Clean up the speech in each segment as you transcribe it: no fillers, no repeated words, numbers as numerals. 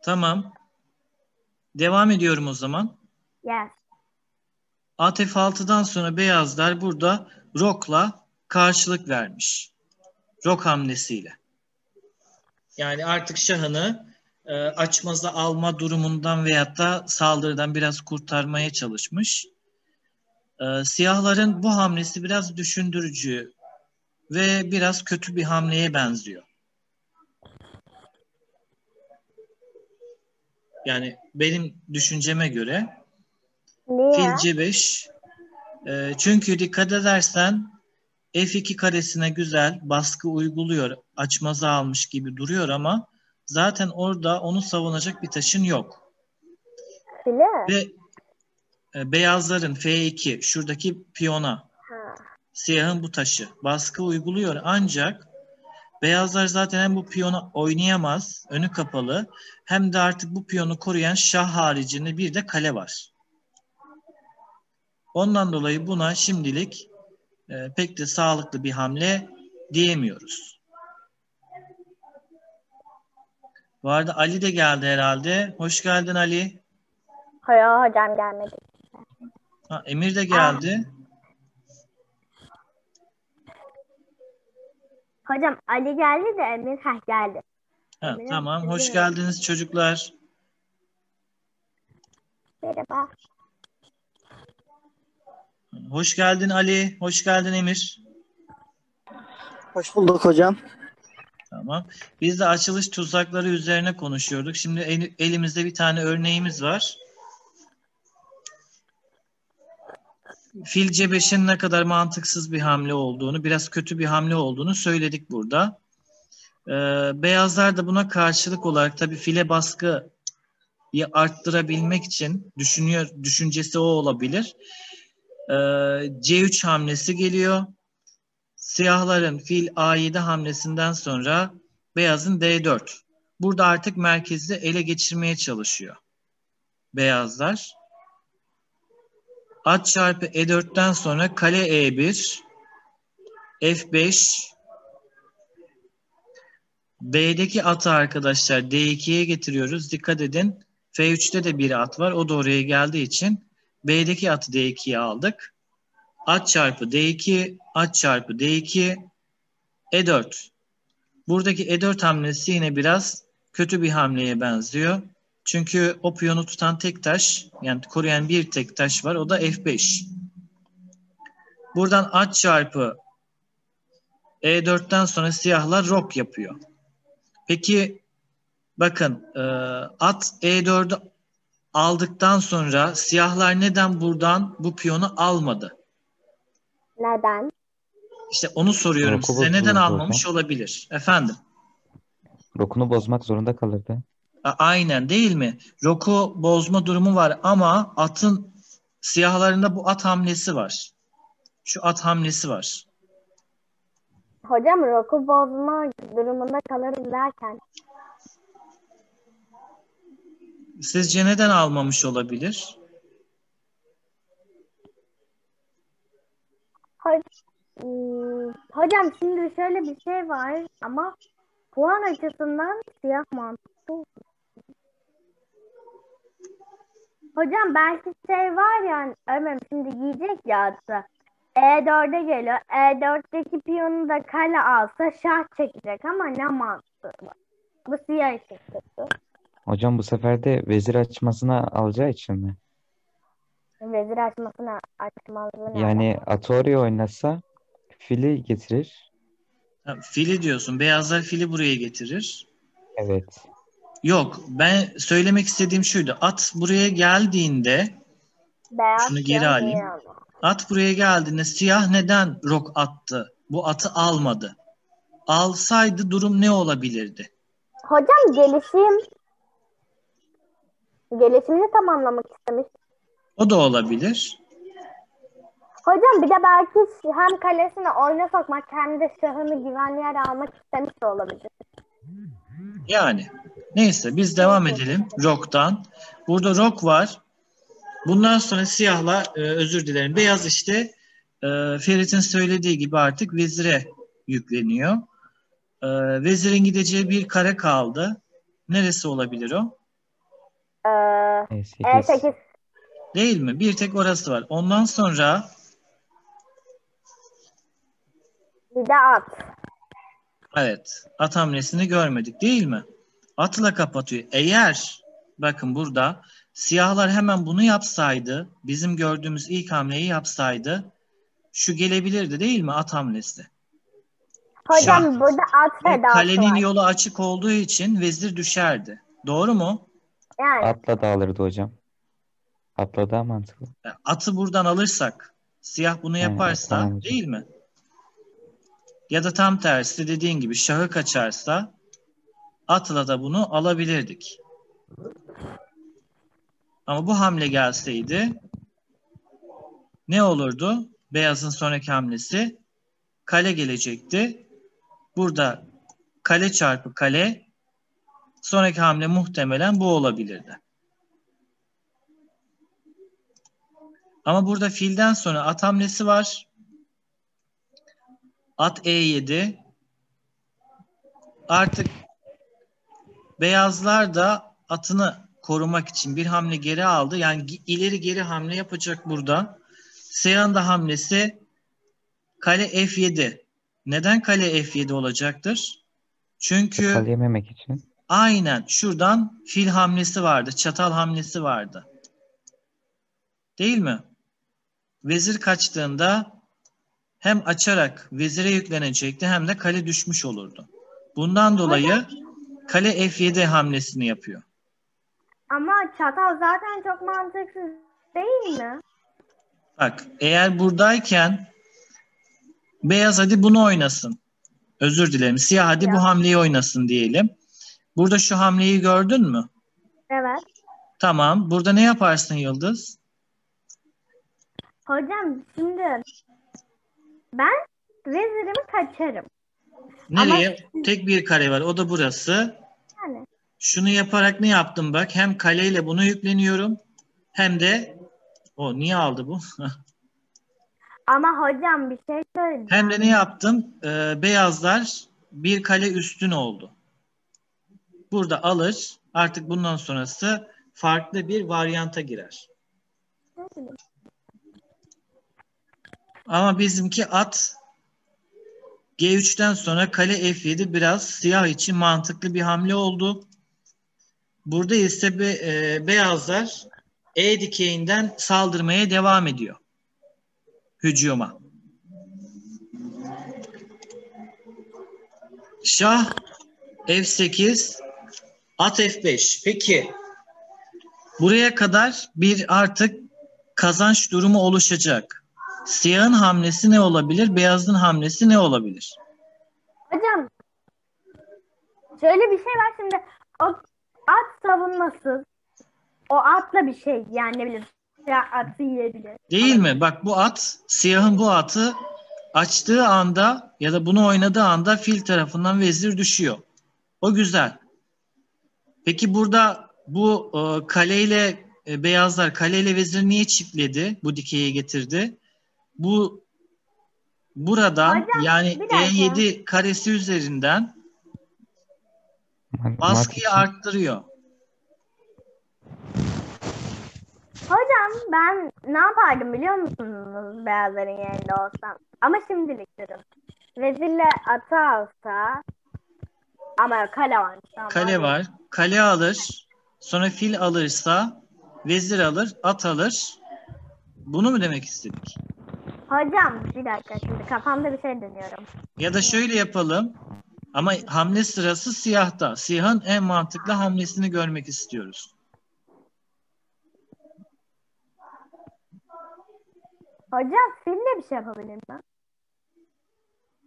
Tamam. Devam ediyorum o zaman. Yes. At F6'dan sonra beyazlar burada rokla karşılık vermiş. Rok hamlesiyle. Yani artık şahını açmaza alma durumundan veyahut da saldırıdan biraz kurtarmaya çalışmış. Siyahların bu hamlesi biraz düşündürücü ve biraz kötü bir hamleye benziyor. Yani benim düşünceme göre Niye? fil C5 çünkü dikkat edersen F2 karesine güzel baskı uyguluyor. Açmaza almış gibi duruyor ama zaten orada onu savunacak bir taşın yok. File? Ve beyazların F2 şuradaki piyona siyahın bu taşı baskı uyguluyor ancak beyazlar zaten hem bu piyonu oynayamaz, önü kapalı, hem de artık bu piyonu koruyan şah haricinde bir de kale var. Ondan dolayı buna şimdilik pek de sağlıklı bir hamle diyemiyoruz. Bu arada Ali de geldi herhalde. Hoş geldin Ali. Hayır hocam gelmedi. Ha, Emir de geldi. Hocam Ali geldi de Emir geldi. Ha, tamam. Hoş geldiniz çocuklar. Merhaba. Hoş geldin Ali. Hoş geldin Emir. Hoş bulduk hocam. Tamam. Biz de açılış tuzakları üzerine konuşuyorduk. Şimdi elimizde bir tane örneğimiz var. Fil C5'in ne kadar mantıksız bir hamle olduğunu, biraz kötü bir hamle olduğunu söyledik burada. Beyazlar da buna karşılık olarak tabii file baskıyı arttırabilmek için düşüncesi o olabilir. C3 hamlesi geliyor. Siyahların fil A7 hamlesinden sonra beyazın D4. Burada artık merkezi ele geçirmeye çalışıyor beyazlar. At çarpı E4'ten sonra kale E1, F5, B'deki atı arkadaşlar D2'ye getiriyoruz. Dikkat edin. F3'te de bir at var. O da oraya geldiği için B'deki atı D2'ye aldık. At çarpı D2, at çarpı D2, E4. Buradaki E4 hamlesi yine biraz kötü bir hamleye benziyor. Çünkü o piyonu tutan tek taş, yani koruyan bir tek taş var. O da F5. Buradan at çarpı E4'ten sonra siyahlar rok yapıyor. Peki bakın at E4'ü aldıktan sonra siyahlar neden buradan bu piyonu almadı? Neden? İşte onu soruyorum Roku size. Neden bozulurdu almamış hocam. olabilir? Efendim? Rokunu bozmak zorunda kalırdı. Aynen değil mi? Roku bozma durumu var ama atın siyahlarında bu at hamlesi var. Şu at hamlesi var. Hocam roku bozma durumunda kalırız derken. Sizce neden almamış olabilir? Hocam şimdi şöyle bir şey var ama puan açısından siyah mantıklı. Hocam belki şey var yani Ömer şimdi yiyecek ya atı. E4'e geliyor. E4'teki piyonu da kale alsa şah çekecek ama ne mantığı var. Bu siyah için kötü. Hocam bu sefer de vezir açmasına alacağı için mi? Vezir açmasına açmalı Yani atı oraya oynasa fili getirir. Ha, fili diyorsun. Beyazlar fili buraya getirir. Evet. Yok. Ben söylemek istediğim şuydu. At buraya geldiğinde beyaz şunu geri alayım. At buraya geldiğinde siyah neden rok attı? Bu atı almadı. Alsaydı durum ne olabilirdi? Hocam gelişimini tamamlamak istemiş. O da olabilir. Hocam bir de belki hem kalesine oyuna sokmak hem de şahını güvenli yere almak istemiş de olabilir. Yani neyse biz devam edelim roktan. Burada rok var. Bundan sonra siyahla özür dilerim. Beyaz işte Ferit'in söylediği gibi artık vezire yükleniyor. Vezirin gideceği bir kare kaldı. Neresi olabilir o? Ee, E8. E8 Değil mi? Bir tek orası var. Ondan sonra bir de at. evet, at hamlesini görmedik değil mi? Atla kapatıyor. Eğer bakın burada siyahlar hemen bunu yapsaydı, bizim gördüğümüz ilk hamleyi yapsaydı şu gelebilirdi değil mi at hamlesi? Şah Hocam burada at ve fedası kalenin var. yolu açık olduğu için vezir düşerdi. Doğru mu? Yani Atla da alırdı hocam. Atla daha mantıklı. Atı buradan alırsak siyah bunu yaparsa tamam hocam. değil mi? Ya da tam tersi dediğin gibi şahı kaçarsa atla da bunu alabilirdik. Ama bu hamle gelseydi ne olurdu? Beyazın sonraki hamlesi kale gelecekti. Burada kale çarpı kale, sonraki hamle muhtemelen bu olabilirdi. Ama burada filden sonra at hamlesi var. At E7. Artık beyazlar da atını korumak için bir hamle geri aldı. Yani ileri geri hamle yapacak burada. Siyahın da hamlesi kale F7. Neden kale F7 olacaktır? Çünkü Çatal yememek için. aynen şuradan fil hamlesi vardı. Çatal hamlesi vardı. Değil mi? Vezir kaçtığında hem açarak vezire yüklenecekti hem de kale düşmüş olurdu. Bundan dolayı kale F7 hamlesini yapıyor. ama çatal zaten çok mantıksız değil mi? Bak eğer buradayken beyaz hadi bunu oynasın. Özür dilerim. Siyah hadi bu hamleyi oynasın diyelim. Burada şu hamleyi gördün mü? Evet. Tamam. Burada ne yaparsın Yıldız? Hocam şimdi ben vezirimi kaçarım. Nereye? Tek bir kare var. O da burası. Yani Şunu yaparak ne yaptım bak. Hem kaleyle bunu yükleniyorum. Hem de o niye aldı bu? ama hocam bir şey söyleyeceğim. Hem de ne yaptım? Beyazlar bir kale üstün oldu. Burada alır. Artık bundan sonrası farklı bir varyanta girer. Ama bizimki at G3'ten sonra kale F7 biraz siyah için mantıklı bir hamle oldu. Burada ise beyazlar E dikeyinden saldırmaya devam ediyor. Hücuma. Şah F8, at F5. Peki buraya kadar bir artık kazanç durumu oluşacak. Siyahın hamlesi ne olabilir? Beyazın hamlesi ne olabilir? Hocam şöyle bir şey var şimdi. O at savunmasız. O atla bir şey yani ne bileyim. Ya atı yiyebilir. Değil mi? Bak bu at, siyahın bu atı açtığı anda ya da bunu oynadığı anda fil tarafından vezir düşüyor. O güzel. Peki burada bu kaleyle beyazlar kaleyle vezir niye çiftledi? Bu dikeye getirdi. Bu buradan Hocam, yani bir dakika. E7 karesi üzerinden Mat baskıyı için. arttırıyor. Hocam ben ne yapardım biliyor musunuz beyazların yerinde olsam? Ama şimdilik dedim. Vezirle atı alsa ama kale var. Tamam. Kale var. Kale alır. Sonra fil alırsa vezir alır, at alır. Bunu mu demek istedik? Hocam bir dakika şimdi kafamda bir şey deniyorum. Ya da şöyle yapalım. Ama hamle sırası siyahta. Siyahın en mantıklı hamlesini görmek istiyoruz. Hocam fille bir şey yapabilir mi?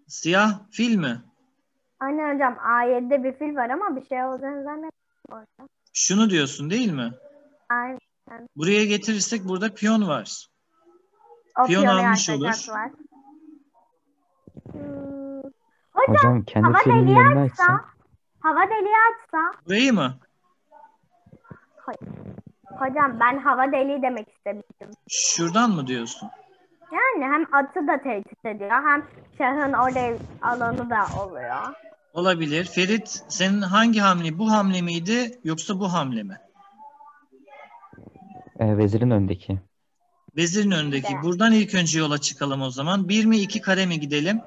Siyah fil mi? Aynen hocam A7'de bir fil var ama bir şey olacağını zannetmiyorum hocam. Şunu diyorsun değil mi? Aynen. Buraya getirirsek burada piyon var. O Piyon piyonu almış yaklaşık olur. var. Hocam Hocam kendi hava filinin deliği önüne açsa, açsa. hava deliği açsa, Burayı mı? hocam ben hava deliği demek istemiştim. Şuradan mı diyorsun? Yani hem atı da tehdit ediyor hem şahın orada alanı da oluyor. Olabilir. Ferit, senin hangi hamle? Bu hamle miydi yoksa bu hamle mi? Vezirin öndeki. Vezirin önündeki. Evet. Buradan ilk önce yola çıkalım o zaman. 1 mi 2 kare mi gidelim?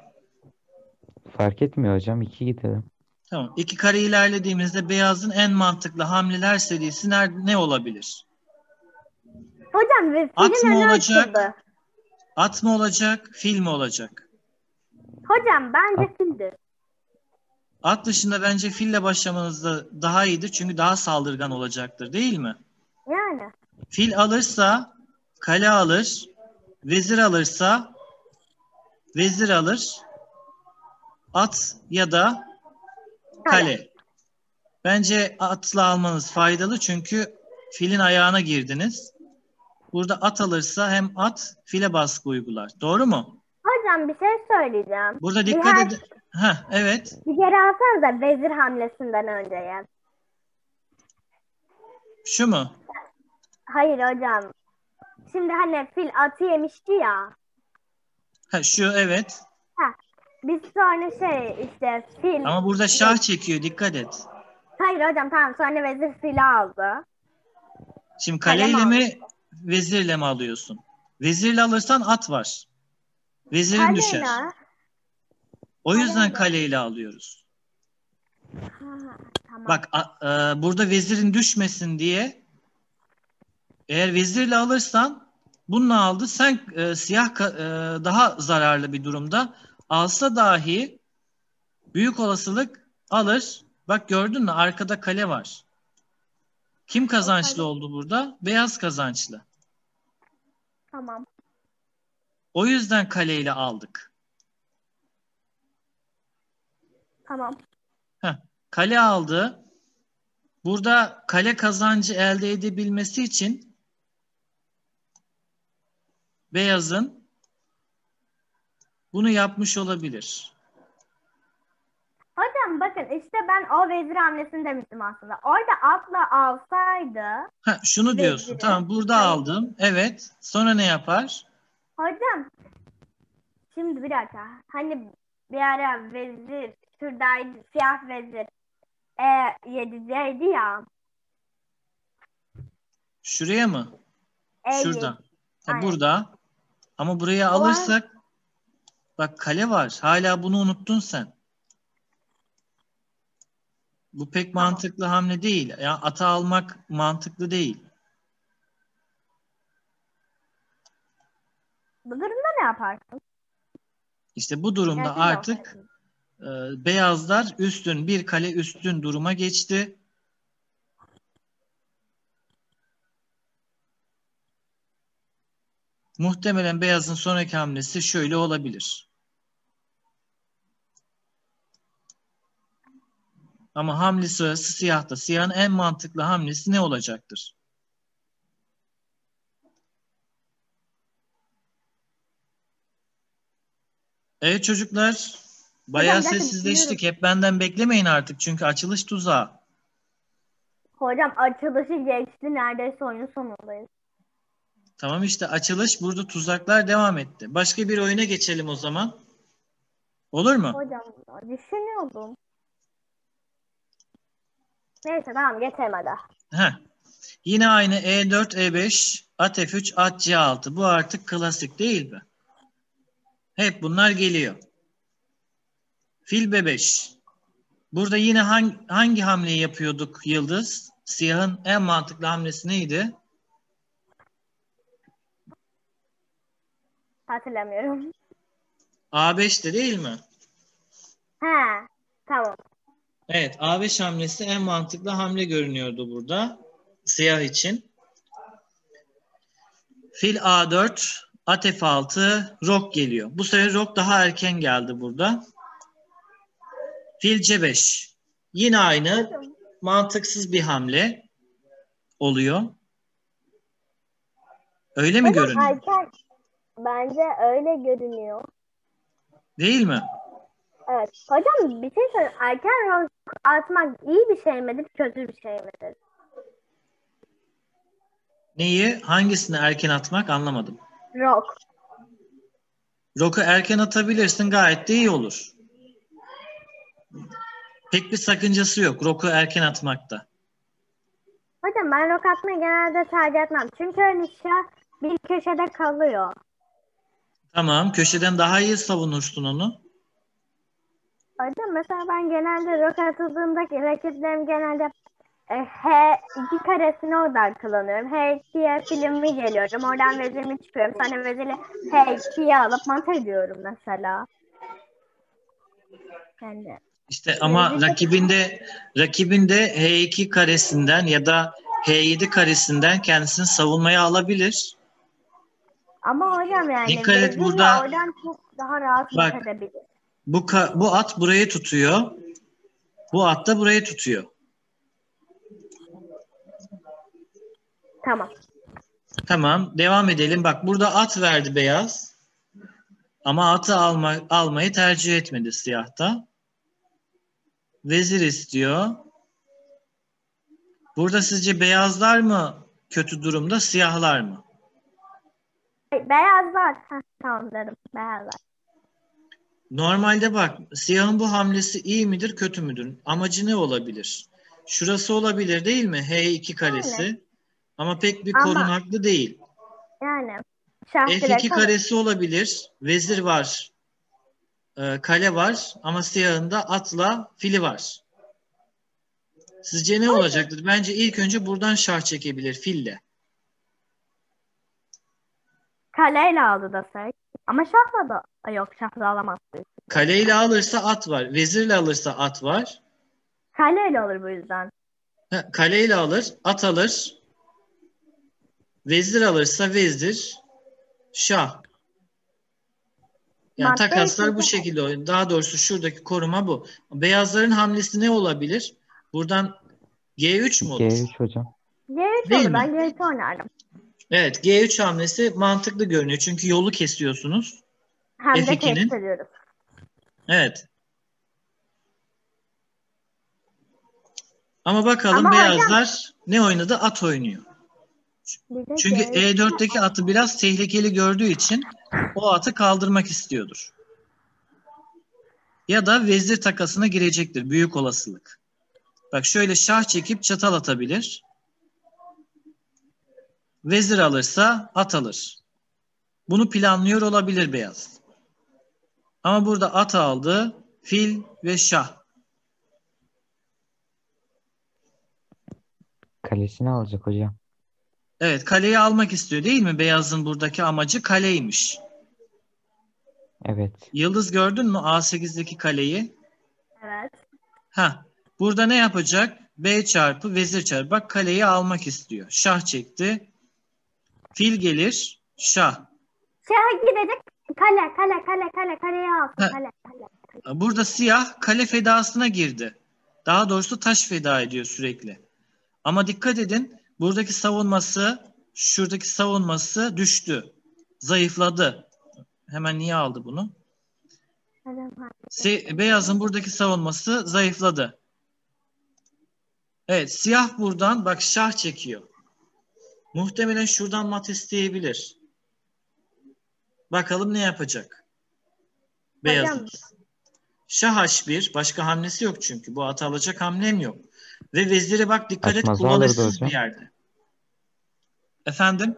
Fark etmiyor hocam. 2 gidelim. Tamam. 2 kare ilerlediğimizde beyazın en mantıklı hamleler serisi ne olabilir? Hocam ve At filin mı önü olacak? açıldı. At mı olacak? Fil mi olacak? Hocam bence fildir. At dışında bence fille başlamanız da daha iyidir. Çünkü daha saldırgan olacaktır, değil mi? Yani. Fil alırsa kale alır. Vezir alırsa vezir alır. At ya da kale. Bence atla almanız faydalı çünkü filin ayağına girdiniz. Burada at alırsa hem at file baskı uygular. Doğru mu? Hocam bir şey söyleyeceğim. Burada dikkat edin. Heh, evet. Bir kere alsanıza vezir hamlesinden önceye. Şu mu? Hayır hocam. Şimdi hani fil atı yemişti ya. Ha, şu evet. Biz sonra işte fil... Ama burada şah çekiyor. Dikkat et. Hayır hocam tamam sonra vezir fili aldı. Şimdi Kale mi kaleyle mi vezirle mi alıyorsun? Vezirle alırsan at var. Vezirin düşer. Kaleyle. O yüzden kaleyle alıyoruz. Tamam. Bak burada vezirin düşmesin diye eğer vezirle alırsan bununla aldı. Sen siyah daha zararlı bir durumda. Alsa dahi büyük olasılık alır. Bak gördün mü? Arkada kale var. Kim kazançlı oldu burada? Beyaz kazançlı. Tamam. O yüzden kaleyle aldık. Tamam. Kale aldı. Burada kale kazancı elde edebilmesi için beyazın bunu yapmış olabilir. Hocam bakın işte ben o vezir hamlesini demiştim aslında. Orada atla alsaydı. Şunu diyorsun. Veziri. Tamam burada Hayır. aldım. Evet. Sonra ne yapar? Hocam şimdi bir dakika. Hani bir ara vezir şuradaydı siyah vezir. E7'deydi ya. Şuraya mı? E7. Şurada. Aynen. Burada. Ama buraya alırsak bak kale var. Hala bunu unuttun sen. Bu pek mantıklı hamle değil. Ya ata almak mantıklı değil. Bu durumda ne yaparsın? İşte bu durumda Yani siz artık yaparsınız. beyazlar üstün, bir kale üstün duruma geçti. Muhtemelen beyazın sonraki hamlesi şöyle olabilir. Ama hamle sırası siyahta. Siyahın en mantıklı hamlesi ne olacaktır? Evet çocuklar, bayağı Hocam, zaten sessizleştik. Hep benden beklemeyin artık çünkü açılış tuzağı. Hocam açılışı geçti. Neredeyse oyunun sonundayız. Tamam işte açılış burada tuzaklar devam etti. Başka bir oyuna geçelim o zaman. Olur mu? Hocam düşünüyordum. Neyse tamam geçelim hadi. Heh. Yine aynı E4, E5, at F3, at C6. Bu artık klasik değil mi? Hep bunlar geliyor. Fil B5. Burada yine hangi hamleyi yapıyorduk Yıldız? Siyahın en mantıklı hamlesi neydi? Hatırlamıyorum. A5'te değil mi? He tamam. Evet, A5 hamlesi en mantıklı hamle görünüyordu burada. Siyah için. Fil A4, at F6, rok geliyor. Bu sefer rok daha erken geldi burada. Fil C5. Yine aynı mantıksız bir hamle oluyor. Öyle mi görünüyor? Erken. Bence öyle görünüyor. Değil mi? Evet. Hocam bir şey söyleyeyim. Erken rol atmak iyi bir şey midir, kötü bir şey midir? Neyi? Hangisini erken atmak anlamadım. Rock. Rok'u erken atabilirsin gayet de iyi olur. Pek bir sakıncası yok roku erken atmakta. Hocam ben rok atmayı genelde tercih etmem. Çünkü öyle şah bir köşede kalıyor. Tamam, köşeden daha iyi savunursun onu. Hocam mesela ben genelde rok atıldığında rakiplerim genelde H2 karesine odaklanıyorum. H2'ye filmi geliyorum. Oradan vezirimi çıkıyorum. Sonra veziri H2'ye alıp mat ediyorum mesela. Yani İşte ama rakibinde H2 karesinden ya da H7 karesinden kendisini savunmaya alabilir. ama hocam yani Dikkat et veziri burada, oradan çok daha rahat mat bak edebilir. bu at burayı tutuyor. Bu at da burayı tutuyor. Tamam. Tamam, devam edelim. Bak burada at verdi beyaz. Ama atı almayı tercih etmedi siyahta. Vezir istiyor. Burada sizce beyazlar mı kötü durumda, siyahlar mı? Beyazlar. Tamam dedim. Beyazlar. Normalde bak, siyahın bu hamlesi iyi midir, kötü müdür? Amacı ne olabilir? Şurası olabilir değil mi? H2 karesi. Yani. Ama pek bir Ama korunaklı değil. yani şah F2 direkt alır. karesi olabilir. Vezir var. Kale var. Ama siyahın da atla fili var. Sizce ne olacaktır? Bence ilk önce buradan şah çekebilir fille. Kaleyle aldı desek. Ama şahla da yok, şahla alamaz. Kaleyle alırsa at var. Vezirle alırsa at var. Kaleyle olur bu yüzden. Kaleyle alır. At alır. Vezir alırsa vezir. Şah. Yani Madde takaslar bu ikinci- şekilde oluyor. Daha doğrusu şuradaki koruma bu. Beyazların hamlesi ne olabilir? Buradan G3 mü olur? G3 hocam. G3 Değil olur. Ben mi? G3 oynardım. Evet, G3 hamlesi mantıklı görünüyor. Çünkü yolu kesiyorsunuz. Hem de F2'nin. tehdit ediyoruz. Evet. Ama bakalım Ama hocam beyazlar ne oynadı? At oynuyor. bir de Çünkü G3 E4'teki atı biraz tehlikeli gördüğü için o atı kaldırmak istiyordur. Ya da vezir takasına girecektir. Büyük olasılık. Bak şöyle şah çekip çatal atabilir. Vezir alırsa at alır. Bunu planlıyor olabilir beyaz. Ama burada at aldı. Fil ve şah. Kalesini alacak hocam. Evet, kaleyi almak istiyor değil mi? Beyazın buradaki amacı kaleymiş. Evet. Yıldız gördün mü A8'deki kaleyi? evet. Burada ne yapacak? B çarpı vezir çarpı. Bak kaleyi almak istiyor. Şah çekti. Fil gelir. Şah. Şaha gidecek. Kaleye alsın. Ha, Kale. Burada siyah kale fedasına girdi. Daha doğrusu taş feda ediyor sürekli. Ama dikkat edin. Buradaki savunması, şuradaki savunması düştü. Zayıfladı. Hemen niye aldı bunu? Beyazın buradaki savunması zayıfladı. Evet, siyah buradan bak şah çekiyor. Muhtemelen şuradan mat isteyebilir. Bakalım ne yapacak? Beyazın. Hocam Şah H1. Başka hamlesi yok çünkü. Bu atı alacak hamlem yok. Ve veziri bak dikkat et Açmazı alırdı kullanışsız hocam. bir yerde. Efendim?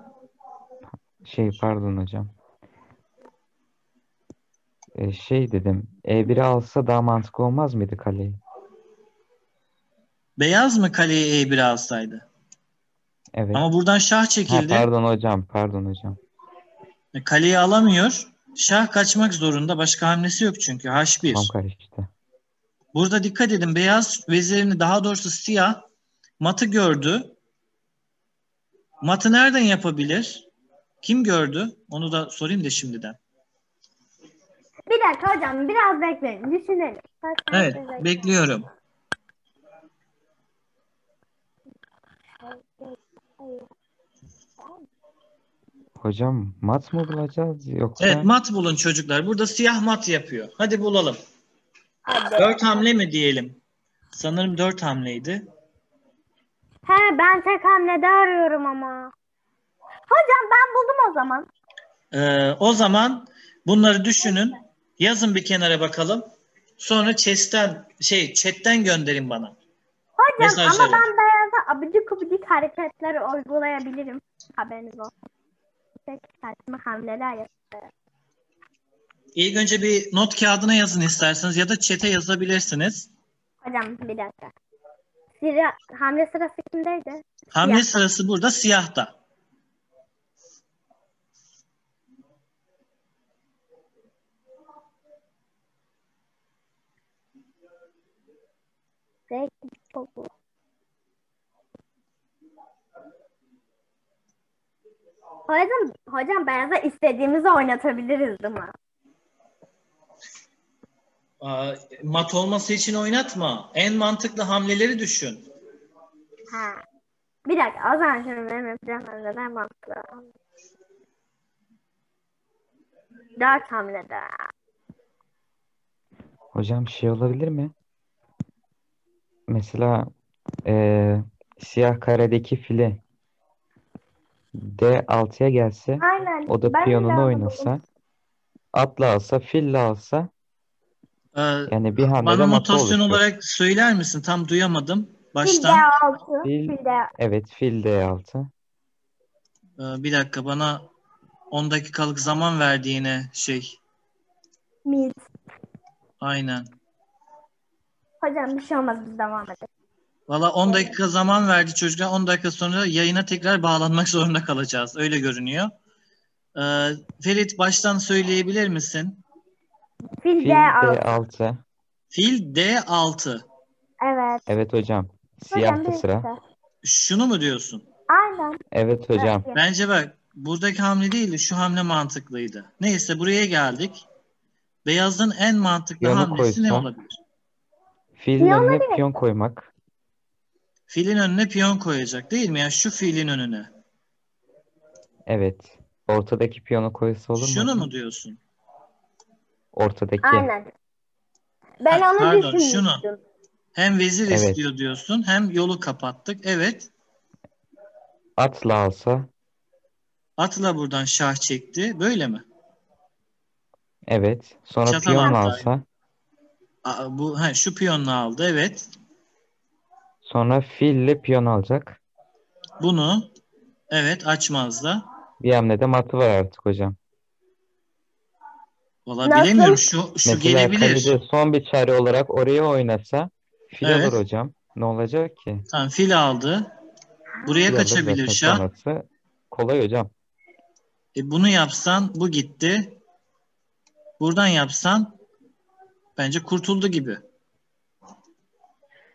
Pardon hocam. Dedim. E1'i alsa daha mantıklı olmaz mıydı kaleyi? Beyaz mı kaleye E1 alsaydı? Evet. Ama buradan şah çekildi. Pardon hocam. Pardon hocam. Kaleyi alamıyor. Şah kaçmak zorunda. Başka hamlesi yok çünkü. H1. Kafam karıştı. Burada dikkat edin. Beyaz vezirini daha doğrusu siyah matı gördü. Matı nereden yapabilir? Kim gördü? Onu da sorayım da şimdiden. bir dakika hocam, biraz bekleyin. Düşünelim. Evet, bekliyorum. Hocam mat mı bulacağız yoksa? Evet, mat bulun çocuklar. Burada siyah mat yapıyor. Hadi bulalım. Hadi. 4 hamle mi diyelim? Sanırım 4 hamleydi. Ben tek hamlede arıyorum ama. Hocam ben buldum o zaman. O zaman bunları düşünün. Yazın bir kenara bakalım. Sonra chatten gönderin bana. Hocam Mesajları. ama ben beyaza abidik gubidik hareketler uygulayabilirim. Haberiniz olsun. Peki saçma hamleler yapıyorum. İlk önce bir not kağıdına yazın isterseniz ya da chat'e yazabilirsiniz. Hocam bir dakika. Hamle sırası kimdeydi? Hamle Siyah. sırası burada siyahta. Hocam beyaza istediğimizi oynatabiliriz değil mi? Mat olması için oynatma. En mantıklı hamleleri düşün. Ha. Bir dakika o zaman şimdi benim yapacağım hamleden mantıklı. 4 hamlede. Hocam şey olabilir mi? Mesela siyah karedeki fili D6'ya gelse, Aynen. o da Ben de piyonunu anlamadım. oynasa, atla alsa, fille alsa, Ee, yani bir hamlede Bana matı notasyon oluşur. olarak söyler misin? Tam duyamadım Fil baştan. D6. Fil, Fil D. evet, fil D6. Bir dakika, bana 10 dakikalık zaman verdi yine Mid. Aynen. Hocam bir şey olmaz biz devam edelim. Valla 10 dakika zaman verdi çocuklar. 10 dakika sonra yayına tekrar bağlanmak zorunda kalacağız. Öyle görünüyor. Ferit, baştan söyleyebilir misin? Fil Fil D6. D6. Fil D6. Evet. Evet hocam. Hocam Siyahta bir sıra. dakika. Şunu mu diyorsun? Aynen. Evet hocam. Bence bak, buradaki hamle değil de şu hamle mantıklıydı. Neyse, buraya geldik. Beyazın en mantıklı Piyonu hamlesi ne koysa, olabilir? filin Piyano önüne değil. piyon koymak. Filin önüne piyon koyacak değil mi? Yani şu filin önüne. Evet. Ortadaki piyonu koysa olur mu Şunu hocam? mu diyorsun? Ortadaki. Aynen. Ben Ha, onu pardon, şunu. düşünmüştüm. Hem vezir Evet. istiyor diyorsun, hem yolu kapattık. Evet. Atla alsa. Atla buradan şah çekti. Böyle mi? Evet. Sonra Çatal piyon avantajı. alsa. Şu piyonunu aldı. Evet. Sonra fille piyon alacak. Bunu açmaz da. Bir hamlede matı var artık hocam. Valla bilemiyorum. Nasıl? Şu Mesela gelebilir. kalede son bir çare olarak oraya oynasa fil alır Evet. hocam. Ne olacak ki? Tamam, fil aldı. Buraya Fil alır kaçabilir zaten, şah. sonrası kolay hocam. Bunu yapsan bu gitti. Buradan yapsan bence kurtuldu gibi.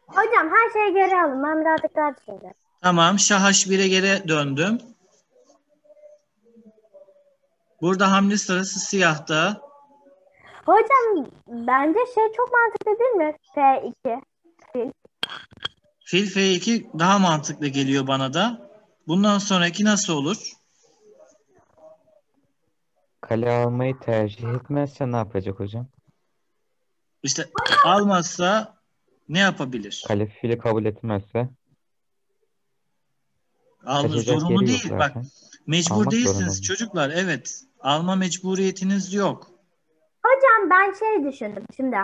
Hocam her şeyi geri alın. Ben birazcık daha düşüneceğim. Tamam, şah H1'e geri döndüm. Burada hamle sırası siyahta. Hocam bence çok mantıklı değil mi? F2. Fil. Fil F2 daha mantıklı geliyor bana da. Bundan sonraki nasıl olur? Kale almayı tercih etmezse ne yapacak hocam? İşte almazsa ne yapabilir? Kale fili kabul etmezse kaçacak Zorunlu yeri yok değil. Bak, zaten. mecbur Almak zorunda değilsiniz mı? çocuklar. Evet. Alma mecburiyetiniz yok. Hocam ben düşündüm şimdi.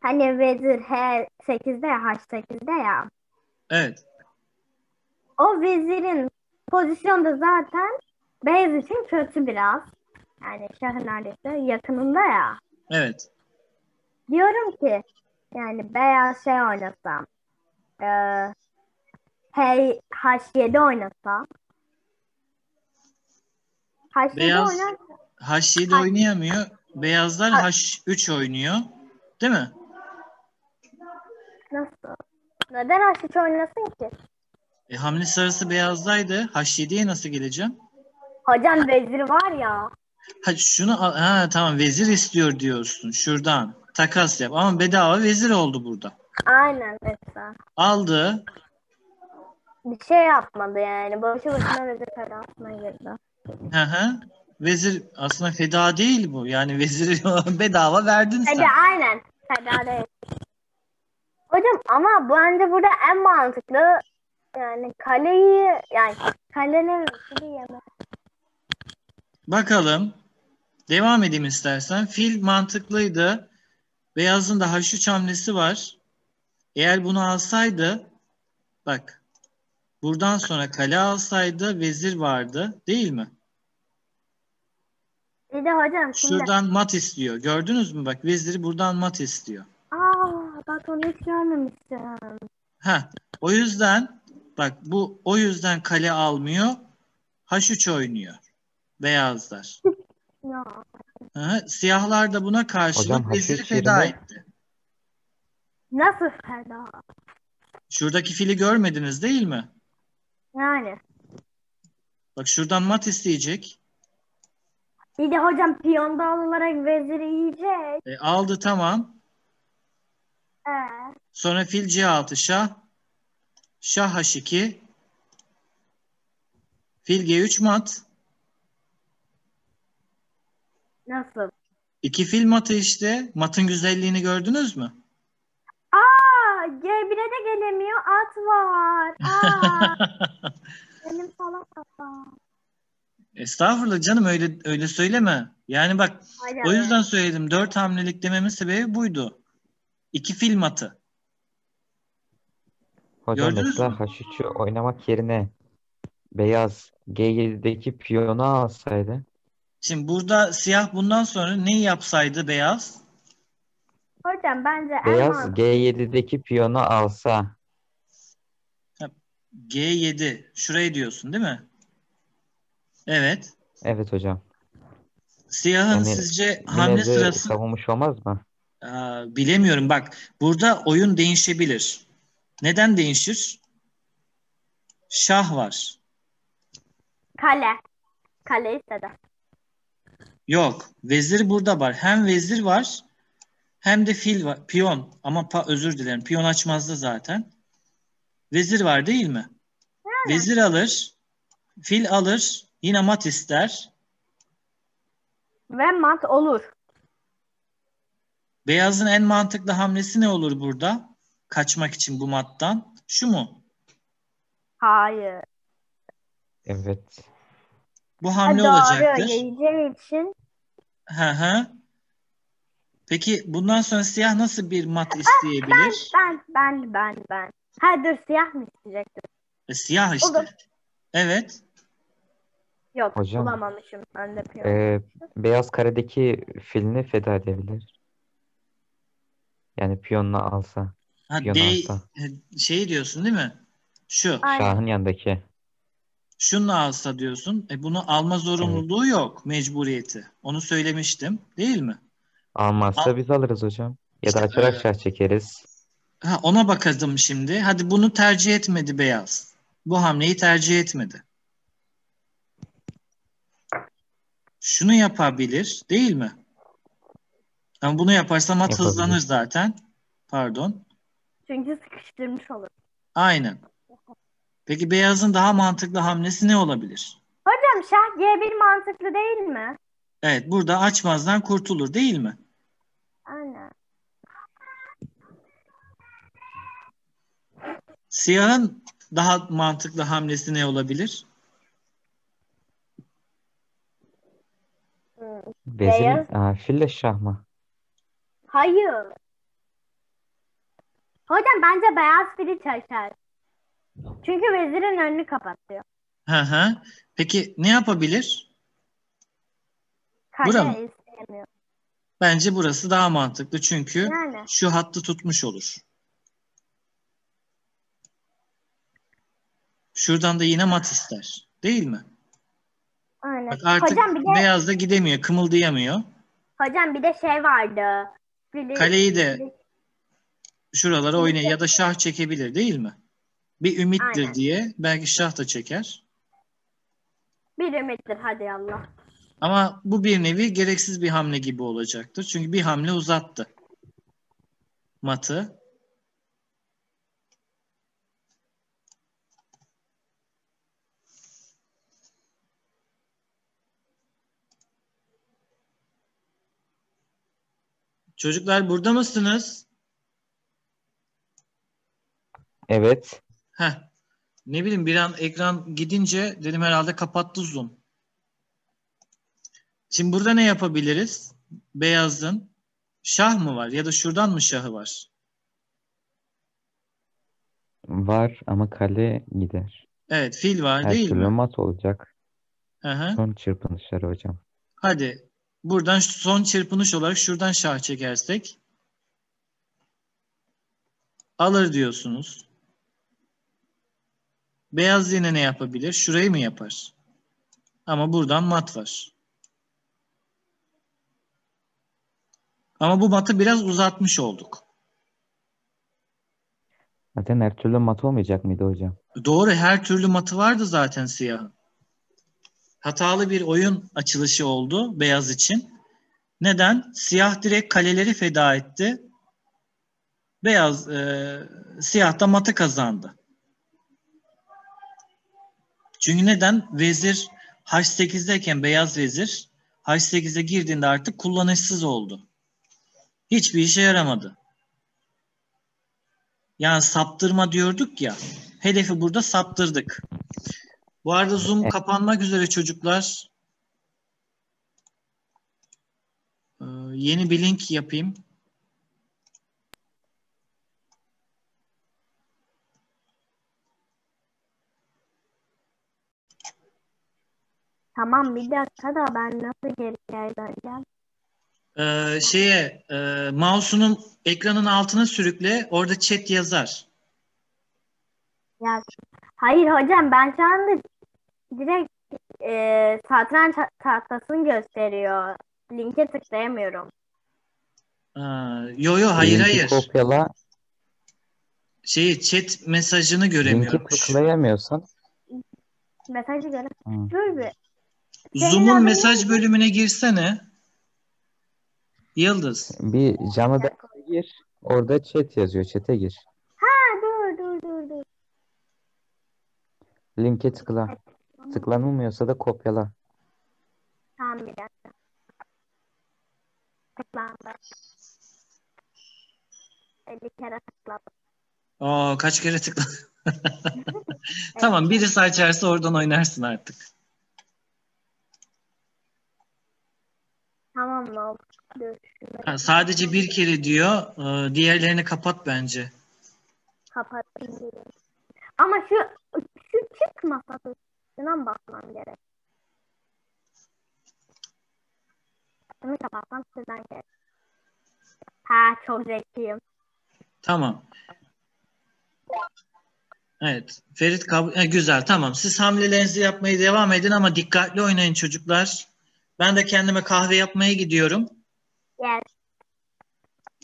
Hani vezir H8'de ya H8'de ya. Evet. O vezirin pozisyonu da zaten beyaz için kötü biraz. Yani şahın neredeyse yakınında ya. Evet. Diyorum ki yani beyaz oynasam. H7 oynasam. H7 Beyaz oynarsa H7 oynayamıyor. Beyazlar H3 oynuyor. Değil mi? nasıl? Neden H3 oynasın ki? Hamle sırası beyazdaydı. H7'ye nasıl geleceğim? Hocam vezir var ya. Tamam, vezir istiyor diyorsun şuradan. Takas yap. Ama bedava vezir oldu burada. Aynen mesela. Aldı. Bir şey yapmadı yani. Boşu boşuna vezir karasına girdi. Hı hı. Vezir aslında feda değil bu. Yani veziri bedava verdin Hadi sen. aynen. Feda değil. Hocam ama bence burada en mantıklı yani kalenin fili yeme. Bakalım. Devam edeyim istersen. Fil mantıklıydı. Beyazın da H3 hamlesi var. Eğer bunu alsaydı, bak buradan sonra kale alsaydı vezir vardı değil mi? Bir de hocam şimdi. Şuradan mat istiyor. Gördünüz mü? Bak veziri buradan mat istiyor. Bak onu hiç görmemiştim. O yüzden bak o yüzden kale almıyor. H3 oynuyor. Beyazlar. Ya. Siyahlar da buna karşılık Hocam veziri H3 feda yerine etti. Nasıl feda? Şuradaki fili görmediniz değil mi? Yani. Bak şuradan mat isteyecek. Bir de hocam piyonda alınarak veziri yiyecek. Aldı tamam. Ee, Sonra fil C6 şah. Şah H2. Fil G3 mat. nasıl? 2 fil matı işte. Matın güzelliğini gördünüz mü? G1'e de gelemiyor. At var. Benim falan var. Estağfurullah canım öyle söyleme. Yani bak Aynen. o yüzden söyledim. 4 hamlelik dememin sebebi buydu. 2 fil matı. hocam Gördünüz mesela mü? H3'ü oynamak yerine beyaz G7'deki piyonu alsaydı Şimdi burada siyah bundan sonra neyi yapsaydı beyaz? Hocam bence en beyaz mantıklı. G7'deki piyonu alsa G7 şurayı diyorsun değil mi? Evet. evet hocam. Siyahın Yani sizce bir hamle nebze sırası savunmuş olmaz mı? bilemiyorum. Bak burada oyun değişebilir. Neden değişir? Şah var. Kale. Kale istedi. Yok. Vezir burada var. Hem vezir var hem de fil var. Piyon. Ama özür dilerim. Piyon açmazdı zaten. Vezir var değil mi? Vezir alır. Fil alır. Yine mat ister. Ve mat olur. Beyazın en mantıklı hamlesi ne olur burada? Kaçmak için bu mattan. Şu mu? Hayır. Evet. Bu hamle Doğru. olacaktır. Yiyeceği için. Hı. Peki bundan sonra siyah nasıl bir mat isteyebilir? Ben. Dur siyah mı isteyecektim? Siyah işte. Olur. Evet. Yok Hocam bulamamışım. Ben de piyon. beyaz karedeki filini feda edebilir. Yani piyonunu alsa. Piyon alsa. Şey diyorsun değil mi? Şu. Aynen. Şahın yanındaki. Şunla alsa diyorsun. Bunu alma zorunluluğu Evet. yok. Mecburiyeti. Onu söylemiştim. Değil mi? Almazsa biz alırız hocam. Ya da İşte açarak şah çekeriz. ona bakalım şimdi. Hadi bunu tercih etmedi beyaz. Bu hamleyi tercih etmedi. Şunu yapabilir. Değil mi? Ama bunu yaparsa mat hızlanır Yapabilir. zaten. Pardon. Çünkü sıkıştırmış olur. Aynen. Peki beyazın daha mantıklı hamlesi ne olabilir? Hocam şah G1 mantıklı değil mi? Evet, burada açmazdan kurtulur değil mi? Aynen. Siyahın daha mantıklı hamlesi ne olabilir? Vezir, fille şah mı? Hayır. Hocam bence beyaz fili çeker. Çünkü vezirin önünü kapatıyor. Hı. Peki ne yapabilir? Bura mı? Kale istemiyor. Bence burası daha mantıklı çünkü Yani. şu hattı tutmuş olur. Şuradan da yine mat ister. Değil mi? Aynen. Bak artık Hocam bir de beyaz da gidemiyor, kımıldayamıyor. şey vardı. Kaleyi de şuralara Fili oynayın ya da şah çekebilir değil mi? Bir ümittir Aynen. diye belki şah da çeker. Bir ümittir hadi Allah. Ama bu bir nevi gereksiz bir hamle gibi olacaktır. Çünkü bir hamle uzattı matı. Çocuklar burada mısınız? Evet. Ne bileyim bir an ekran gidince dedim herhalde kapattı Zoom. Şimdi burada ne yapabiliriz? Beyazın Şah mı var ya da şuradan mı şahı var? Var ama kale gider. Evet, fil var Her değil türlü mi? mat olacak. Hı hı. Son çırpınışları hocam. Hadi buradan son çırpınış olarak şuradan şah çekersek alır diyorsunuz. Beyaz yine ne yapabilir? Şurayı mı yapar? Ama buradan mat var. Ama bu matı biraz uzatmış olduk. Zaten her türlü mat olmayacak mıydı hocam? Doğru, her türlü matı vardı zaten siyahın. Hatalı bir oyun açılışı oldu beyaz için. Neden? Siyah direkt kaleleri feda etti. Beyaz siyah da matı kazandı. Çünkü neden? Vezir H8'deyken beyaz vezir H8'e girdiğinde artık kullanışsız oldu. Hiçbir işe yaramadı. Yani saptırma diyorduk ya. Hedefi burada saptırdık. Bu arada Zoom kapanmak üzere çocuklar. Yeni bir link yapayım. Tamam bir dakika da ben nasıl geri döneceğim? Mouse'unun ekranın altına sürükle. Orada chat yazar. Ya, hayır hocam ben şu anda direkt satranç tahtasını gösteriyor. Linke tıklayamıyorum. Yo hayır Linki hayır. kopyala. Chat mesajını Linki göremiyormuş. tıklayamıyorsan Mesajı göre. hı. Dur bir. Senin Zoom'un adın mesaj neydi? bölümüne girsene. Yıldız. Bir canlı derse gir. Orada chat yazıyor. Chat'e gir. Ha dur. Linke tıkla. Tıklanılmıyorsa da kopyala. Tamam bir dakika. Tıklandı. 50 kere tıkladım. Kaç kere tıkla. Evet. Tamam, birisi açarsa oradan oynarsın artık. Tamam mı? Dur. Sadece bir kere diyor. Diğerlerini kapat bence. Kapatayım. Ama şu çıkmasa tuşuna mı basmam gerek? Şunu kapatsam sizden gerek. Ha çok zekiyim. Tamam. Evet. Ferit güzel. Tamam. Siz hamlelerinizi yapmaya devam edin ama dikkatli oynayın çocuklar. Ben de kendime kahve yapmaya gidiyorum. Yes.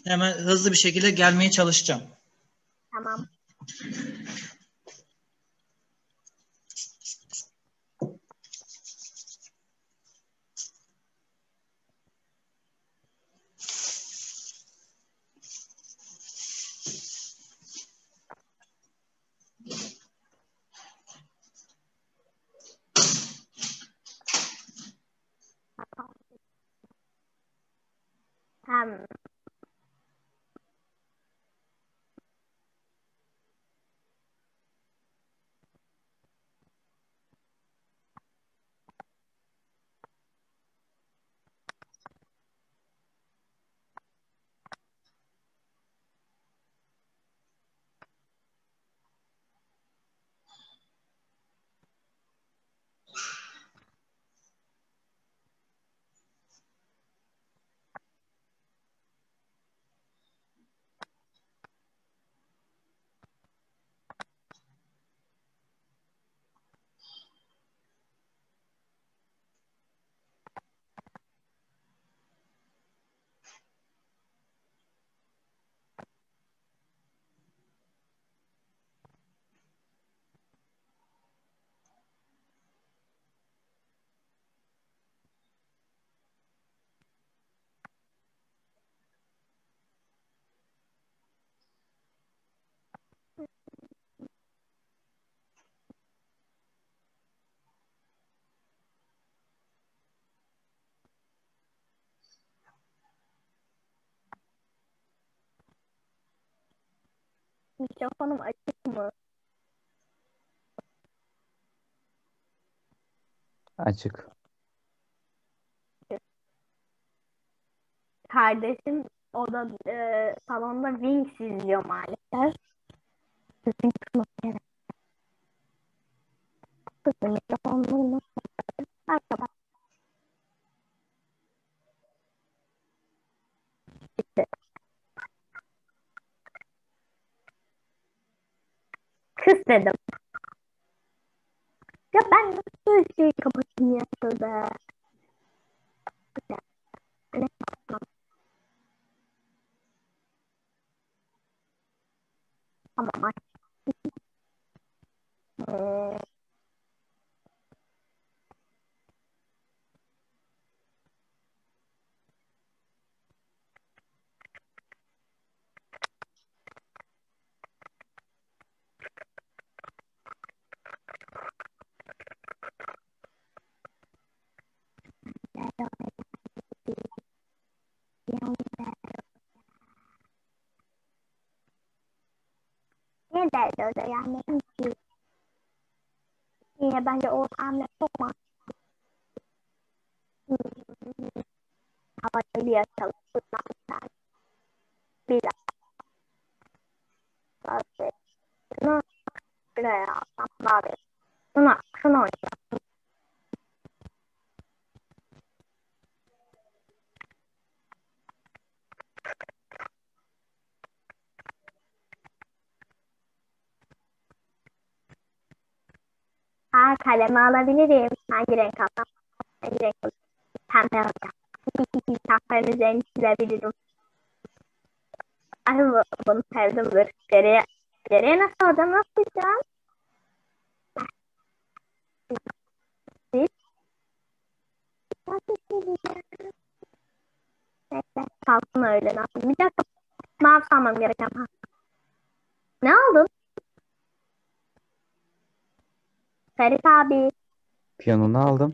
Hemen hızlı bir şekilde gelmeye çalışacağım. Tamam. Hem mikrofonum açık mı? Açık. Kardeşim O da salonda Wings izliyor maalesef. Sesin kısması gerek. Kızım mikrofonunu kapat. İşte. Kız dedim. Ya ben nasıl şeyi kapatayım ya şurada. Ne yapmam? Tamam. Ee, Ne derdi o da yani? Yine bence o hamle çok mantıklı. Havayı bir açalım. Bir dakika. Şunu şuraya alsam daha bir. Şunu oynayalım. Ha, kalemi alabilirim. Hangi renk alsam? Hangi renk alsam? Pembe alacağım. Tahtanın üzerini çizebilirim. Ay bunu sevdim. Dur. Geriye nasıl alacağım? Nasıl yapacağım? Nasıl çizeceğim? Neyse. Kalsın öyle. Ne yapayım? Bir dakika. Mouse almam gereken. Ha. Ne aldın? Ferit abi. Piyanonu aldım.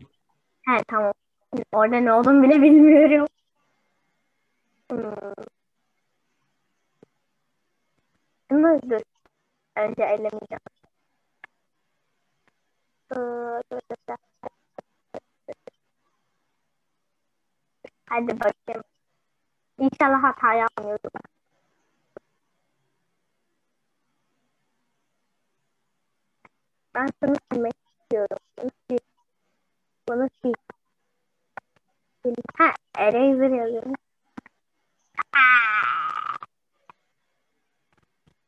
He tamam. Orada ne olduğunu bile bilmiyorum. Hmm. Dur. Önce ellemeyeceğim. Dur. Hadi bakayım. İnşallah hata yapmıyordur. Ben şunu silmek istiyorum. Bunu sil. Ha, eraser yazıyorum.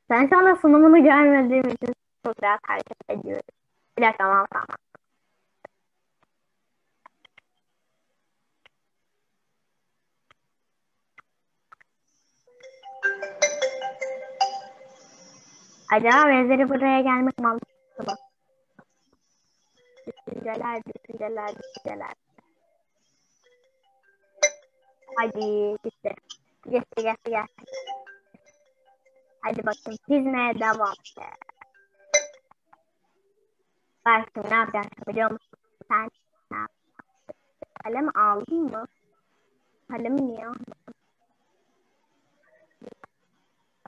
Ben şu anda sunumunu görmediğim için çok biraz hareket ediyorum. Bir dakika tamam. Acaba benzeri buraya gelmek mantıklı mı? Düşünceler. Hadi gitti. Geçti. Hadi bakayım çizmeye devam. Bak şimdi ne yapacaksın biliyor musun? Sen ne yapacaksın? Kalemi aldın mı? Kalemi niye almadın?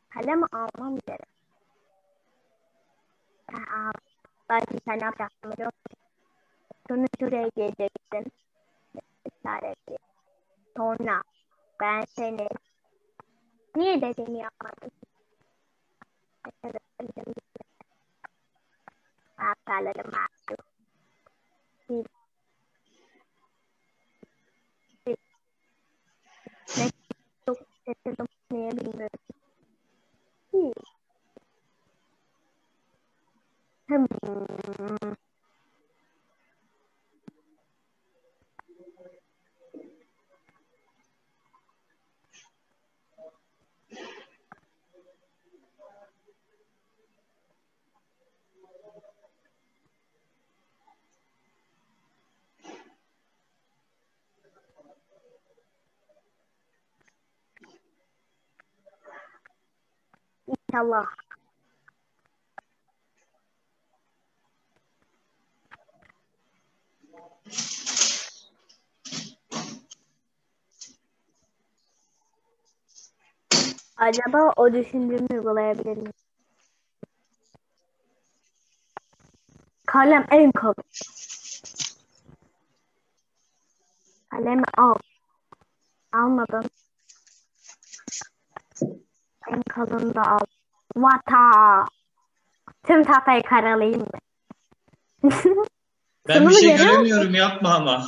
Kalemi almam gerek. Bak şimdi sen ne yapacaksın biliyor musun? Şunu şuraya geleceksin. İşaretli. Sonra ben seni niye dediğimi yapmadın? Hatalarım var. Ne çok şaşırdım. Niye bilmiyorum. Hmm. İnşallah. Acaba o düşündüğümü uygulayabilir miyim? Kalem en kalın. Kalemi al. Almadın. En kalını da al. Vata. Tüm tahtayı karalayayım mı? Ben Şunu bir mu şey görüyor musun? göremiyorum, yapma ama.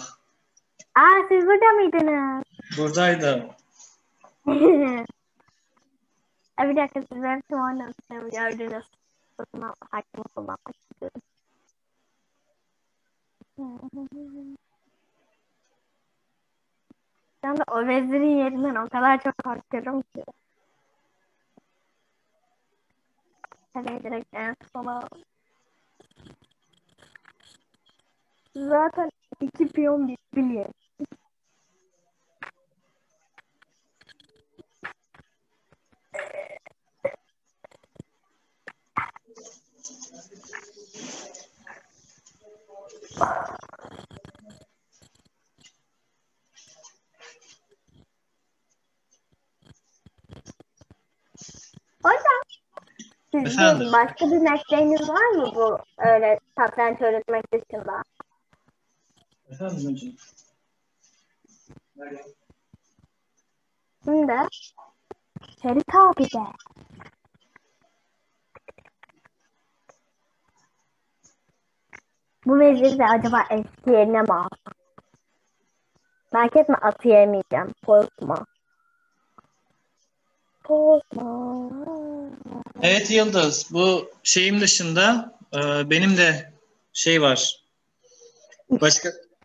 Siz burada mıydınız? Buradaydım. Bir dakika siz benim kim oynamışsınız gördünüz. O zaman hakkımı kullanmak istiyorum. Şu anda o vezirin yerinden o kadar çok korkuyorum ki. Hadi direkt en sona. Zaten 2 piyon biliyor. Hocam sizin Efendim? başka bir mesleğiniz var mı bu öyle satranç öğretmek dışında? Efendim hocam. Şimdi Ferit abi de. Bu vezir de acaba eski yerine mi alsam? Merak etme atı yemeyeceğim. Korkma. Korkma. Evet Yıldız, bu şeyim dışında benim de şey var.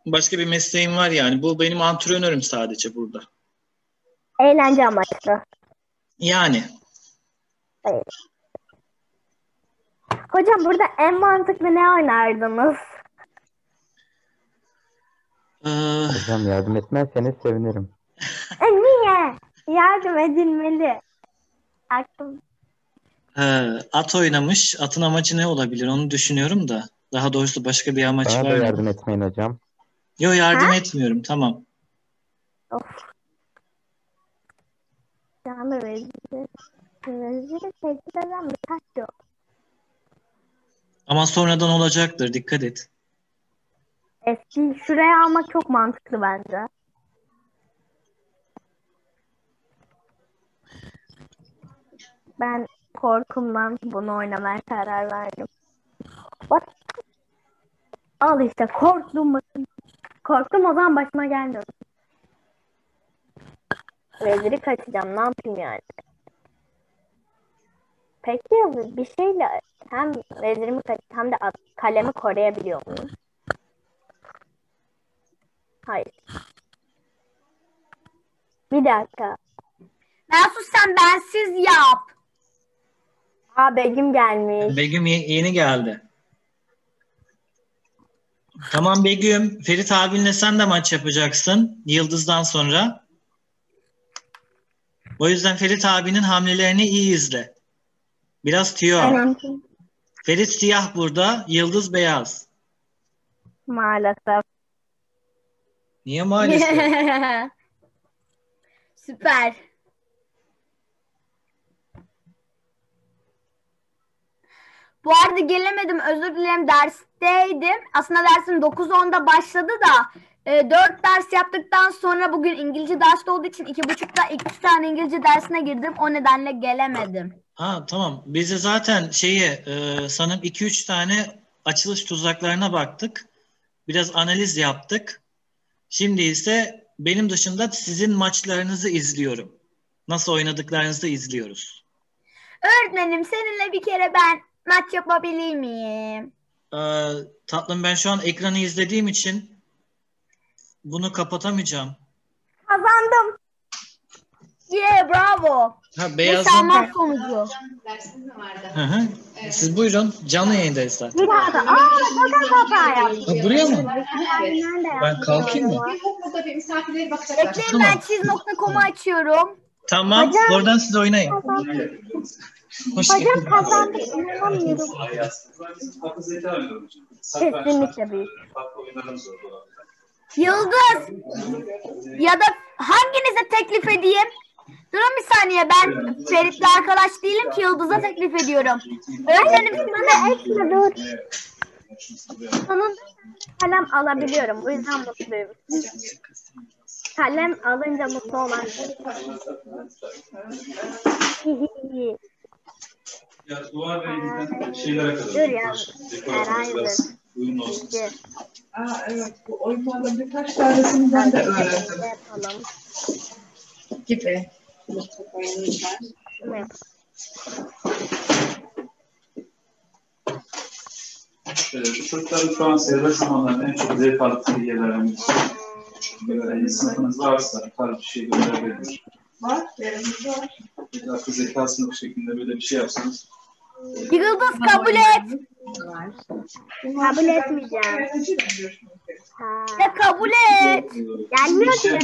Başka bir mesleğim var yani. Bu benim antrenörüm sadece burada. Eğlence amaçlı. Yani. Evet. Hocam burada en mantıklı ne oynardınız? Hocam yardım etmezseniz sevinirim. Niye? Yardım edilmeli. Aklım. At oynamış. Atın amacı ne olabilir onu düşünüyorum da. Daha doğrusu başka bir amaç Bana var da mı? yardım etmeyin hocam. Yok, yardım Ha? etmiyorum, tamam. Of. Şu anda veziri tehdit eden birkaç yok. Ama sonradan olacaktır, dikkat et. Eski şuraya almak çok mantıklı bence. Ben korkumdan bunu oynamaya karar verdim. Bak. Al işte korktum bakın. Korktum o zaman başıma gelmiyor. Veziri kaçacağım ne yapayım yani. Peki bir şeyle hem vezirimi kaçıp hem de kalemi koruyabiliyor muyum? Hayır. Bir dakika. Mesut sen bensiz yap. Begüm gelmiş. Begüm yeni geldi. Tamam Begüm, Ferit abinle sen de maç yapacaksın Yıldız'dan sonra. O yüzden Ferit abinin hamlelerini iyi izle. Biraz tüyo al. Evet. Ferit siyah burada, Yıldız beyaz. Maalesef. Niye maalesef? Süper. Bu arada gelemedim. Özür dilerim. Dersteydim. Aslında dersim 9:10'da başladı da 4 ders yaptıktan sonra bugün İngilizce dersi olduğu için 2:30'da 2 tane İngilizce dersine girdim. O nedenle gelemedim. Ha tamam. Biz de zaten sanırım 2-3 tane açılış tuzaklarına baktık. Biraz analiz yaptık. Şimdi ise benim dışında sizin maçlarınızı izliyorum. Nasıl oynadıklarınızı izliyoruz. Öğretmenim seninle bir kere ben maç yapabilir miyim? Tatlım ben şu an ekranı izlediğim için bunu kapatamayacağım. Kazandım. Yeah, bravo. Ha, Mükemmel sonucu. Hı hı. Siz buyurun. Canlı yayındayız zaten. Bir daha da. Çok hata yaptım. Ha, buraya mı? Nerede Ben kalkayım mı? Burada bir misafirleri bakacak. Bekleyin Tamam. ben çiz.com'u açıyorum. Tamam. Hocam. Oradan siz oynayın. Hoş Hocam geldin. kazandık. İnanamıyorum. Kesinlikle büyük. Yıldız ya da hanginize teklif edeyim? Durun bir saniye ben Ferit'le arkadaş değilim ki Yıldız'a teklif ediyorum. Öğretmenim Bana ekstra dur. Sonunda kalem alabiliyorum. Bu yüzden mutluyum. Kalem alınca mutlu olan. Ya duvar renginden şeylere kadar. Dur ya. Dekorasyonu biraz uyumlu olsun. Evet, bu oyunlardan birkaç tanesini ben de öğrendim. Yapalım. Gibi. Şunu yapalım. Bu çocukların şu an serbest zamanlarında en çok zevk aldıkları yerlerden birisi. Böyle sınıfınız varsa tarz bir şey gönderebilir. Var, yerimiz var. Akıl zeka sınıf şeklinde böyle bir şey yapsanız. Yıldız kabul et. Kabul etmeyeceğim. Ha. Ya kabul et. Gelmiyor ki.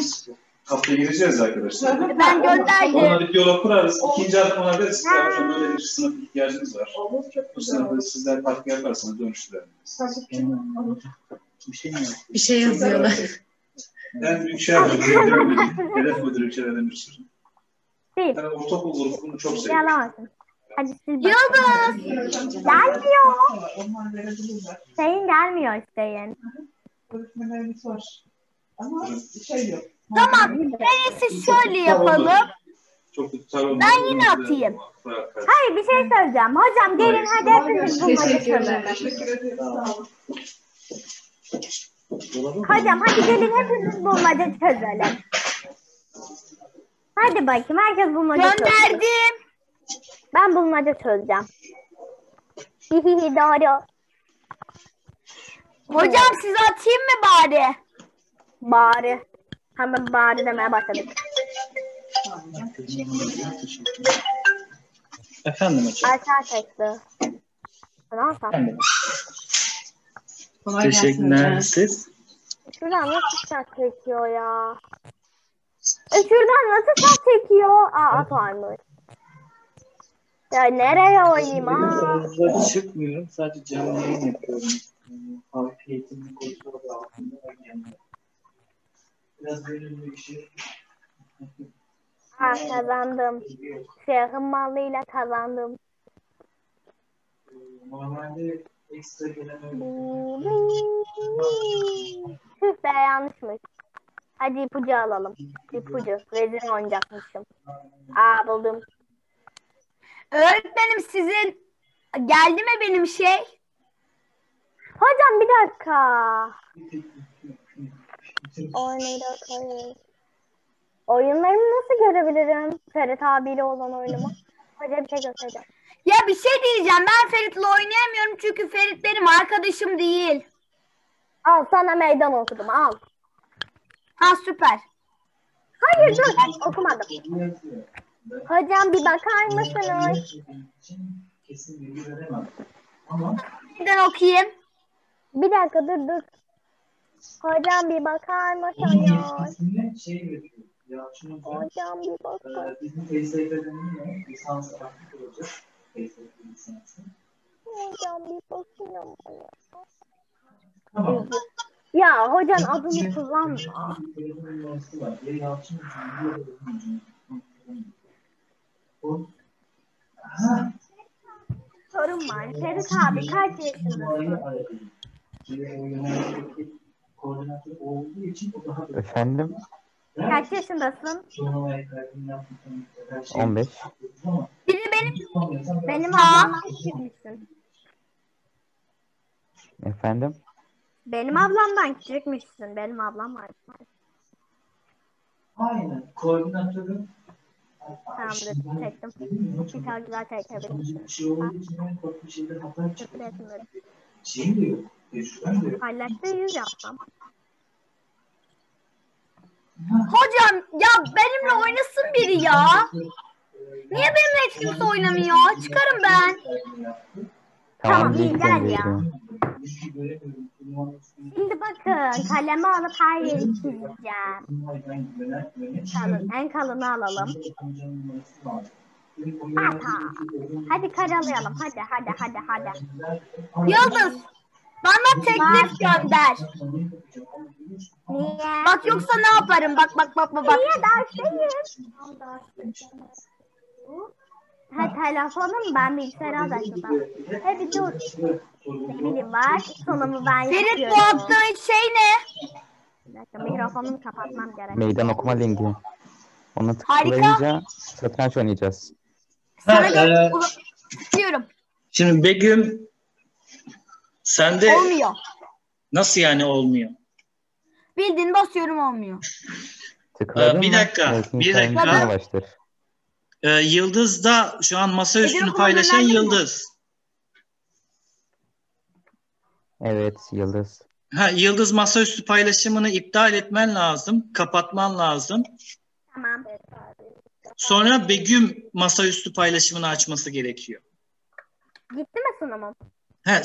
Haftaya gireceğiz arkadaşlar. Ben gönderdim. Onunla bir diyalog kurarız. İkinci adım da size hocam böyle bir sınıf ihtiyacınız var. Olur, çok Bu güzel sınıfı olur. sizler takip yaparsanız dönüştürürüz. Bir şey yazıyorlar. Ben Büyükşehir Müdürü, Hedef Müdürü Yüksel Demirci. Sil. Ben ortaokul grubunu çok seviyorum. Yalan olsun. Hadi sil. Yıldız. Gelmiyor. Onlar verebilirler. Senin gelmiyor isteyin. Öğretmenlerimiz var. Ama şey yok. Tamam. Neyse şöyle yapalım. Çok tutarlı. Ben yine atayım. Hayır bir şey söyleyeceğim. Hocam gelin hadi hepimiz bulmaca çözelim. Teşekkür ederiz. Sağ olun. Hocam hadi gelin hepimiz bulmaca çözelim. Hadi bakayım herkes bulmaca çözsün. Gönderdim. Ben bulmaca çözeceğim. Hihihi doğru. Hocam size atayım mı bari? Bari. Hemen bari demeye başladık. Efendim hocam. Aşağı çekti. Ne yapalım? Efendim. Kolay gelsin Teşekkürler. hocam. Siz? Şuradan nasıl saç çekiyor ya? Şuradan nasıl saç çekiyor? Aa at varmış. Ya nereye oynayayım ha? Fazla çıkmıyorum. Sadece canlı yayın yapıyorum. Halk eğitimi kursu adı altında öğrendim. Biraz böyle bir şey. Aa kazandım. Şeyh'in malıyla kazandım. Normalde ekstra gelen Tüh be yanlışmış. Hadi ipucu alalım. İpucu. Vezir oynayacakmışım. Aa buldum. Öğretmenim sizin geldi mi benim şey? Hocam bir dakika. Oynayalım. Oyunlarımı nasıl görebilirim? Ferit abiyle olan oyunumu. Hocam bir şey göstereceğim. Ya bir şey diyeceğim. Ben Ferit'le oynayamıyorum çünkü Ferit benim arkadaşım değil. Al sana meydan okudum al. Ha süper. Hayır dur okumadım. Hocam bir bakar mısınız? kesin bilgi veremem. Ama Neden okuyayım? Bir dakika dur. Hocam bir bakar mısınız? yetkisini şey veriyor. Yalçın Hoca Hocam bir bakın. bizim TSF'den lisans aktif olacak. TSF lisansı. Hocam bir bakın. Tamam. Ya hocanın adını kullanma. Telefon numarası var. Ya Yalçın Hoca'nın ya da Özgün Hoca'nın. O Sorun var. Ferit abi kaç yaşındasın? Koordinatör olduğu için o daha da Efendim? Kaç yaşındasın? 15. Biri benim Benim ablamdan küçükmüşsün. Efendim? Benim ablamdan küçükmüşsün. Benim ablam var. Aynen. Koordinatörün Tamam dur çektim. Bir tane daha çekebilirim. bir şey olduğu için en korktuğum bir şeyden hata Küfür çıkıyor. etmiyorum. Şeyim de yok. Tecrübem de yok. Paylaştığı yüz yapsam. hocam ya benimle oynasın biri ya. Niye benimle hiç kimse oynamıyor? Çıkarım ben. Tamam, iyi, link gel ya. gönderiyorum. Şimdi bakın kalemi alıp her yeri çizeceğim. Kalın, en kalını alalım. Hadi karalayalım. Hadi. Yıldız bana teklif gönder. Niye? Bak yoksa ne yaparım? Bak. Niye dersteyim? Ha telefonum ben bilgisayarı alacaktım. Hadi dur. Ne bileyim var. Sonumu ben Ferit bu yapıyorum. attığın şey ne? Bir dakika, mikrofonumu kapatmam gerek. Meydan okuma linki. Ona Harika. tıklayınca satranç oynayacağız. Sana Ha, tıklıyorum. şimdi Begüm sende Olmuyor. nasıl yani olmuyor? Bildiğin basıyorum olmuyor. Tıkladın Bir mı? dakika, Belki bir internetin dakika. yavaştır. Yıldız da şu an masa üstünü Begüm'ü paylaşan kullanabilir miyim? Yıldız. Evet, Yıldız. Yıldız masaüstü paylaşımını iptal etmen lazım. Kapatman lazım. Tamam. Sonra Begüm masaüstü paylaşımını açması gerekiyor. Gitti mi sunumum?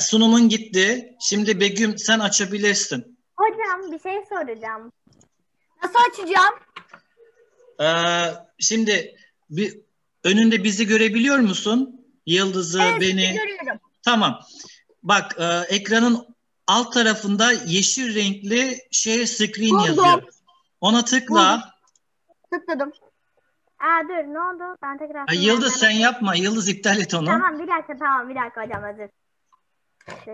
Sunumun gitti. Şimdi Begüm sen açabilirsin. Hocam bir şey soracağım. Nasıl açacağım? Şimdi önünde bizi görebiliyor musun? Yıldız'ı, Evet, beni. sizi görüyorum. Tamam. Bak ekranın alt tarafında yeşil renkli share screen Buldum. yazıyor. Ona tıkla. Tıkladım. Dur ne oldu? Ben tekrar Yıldız sen yapma. Yıldız iptal et onu. Tamam bir dakika hocam özür.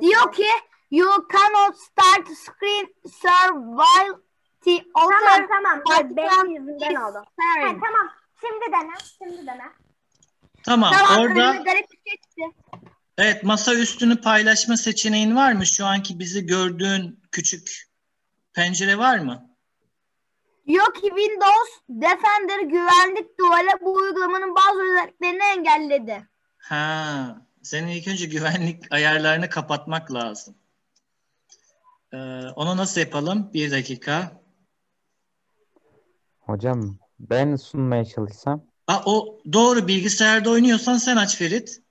Diyor ki you cannot start screen share while the other Tamam. Benim yüzümden oldu. sharing. Tamam. Şimdi dene. Tamam. Tamam, Orada önüme garip bir şey çıktı. evet masa üstünü paylaşma seçeneğin var mı? Şu anki bizi gördüğün küçük pencere var mı? Diyor ki Windows Defender güvenlik duvarı bu uygulamanın bazı özelliklerini engelledi. Senin ilk önce güvenlik ayarlarını kapatmak lazım. Onu nasıl yapalım? Bir dakika. Hocam ben sunmaya çalışsam. O doğru, bilgisayarda oynuyorsan sen aç Ferit. Sen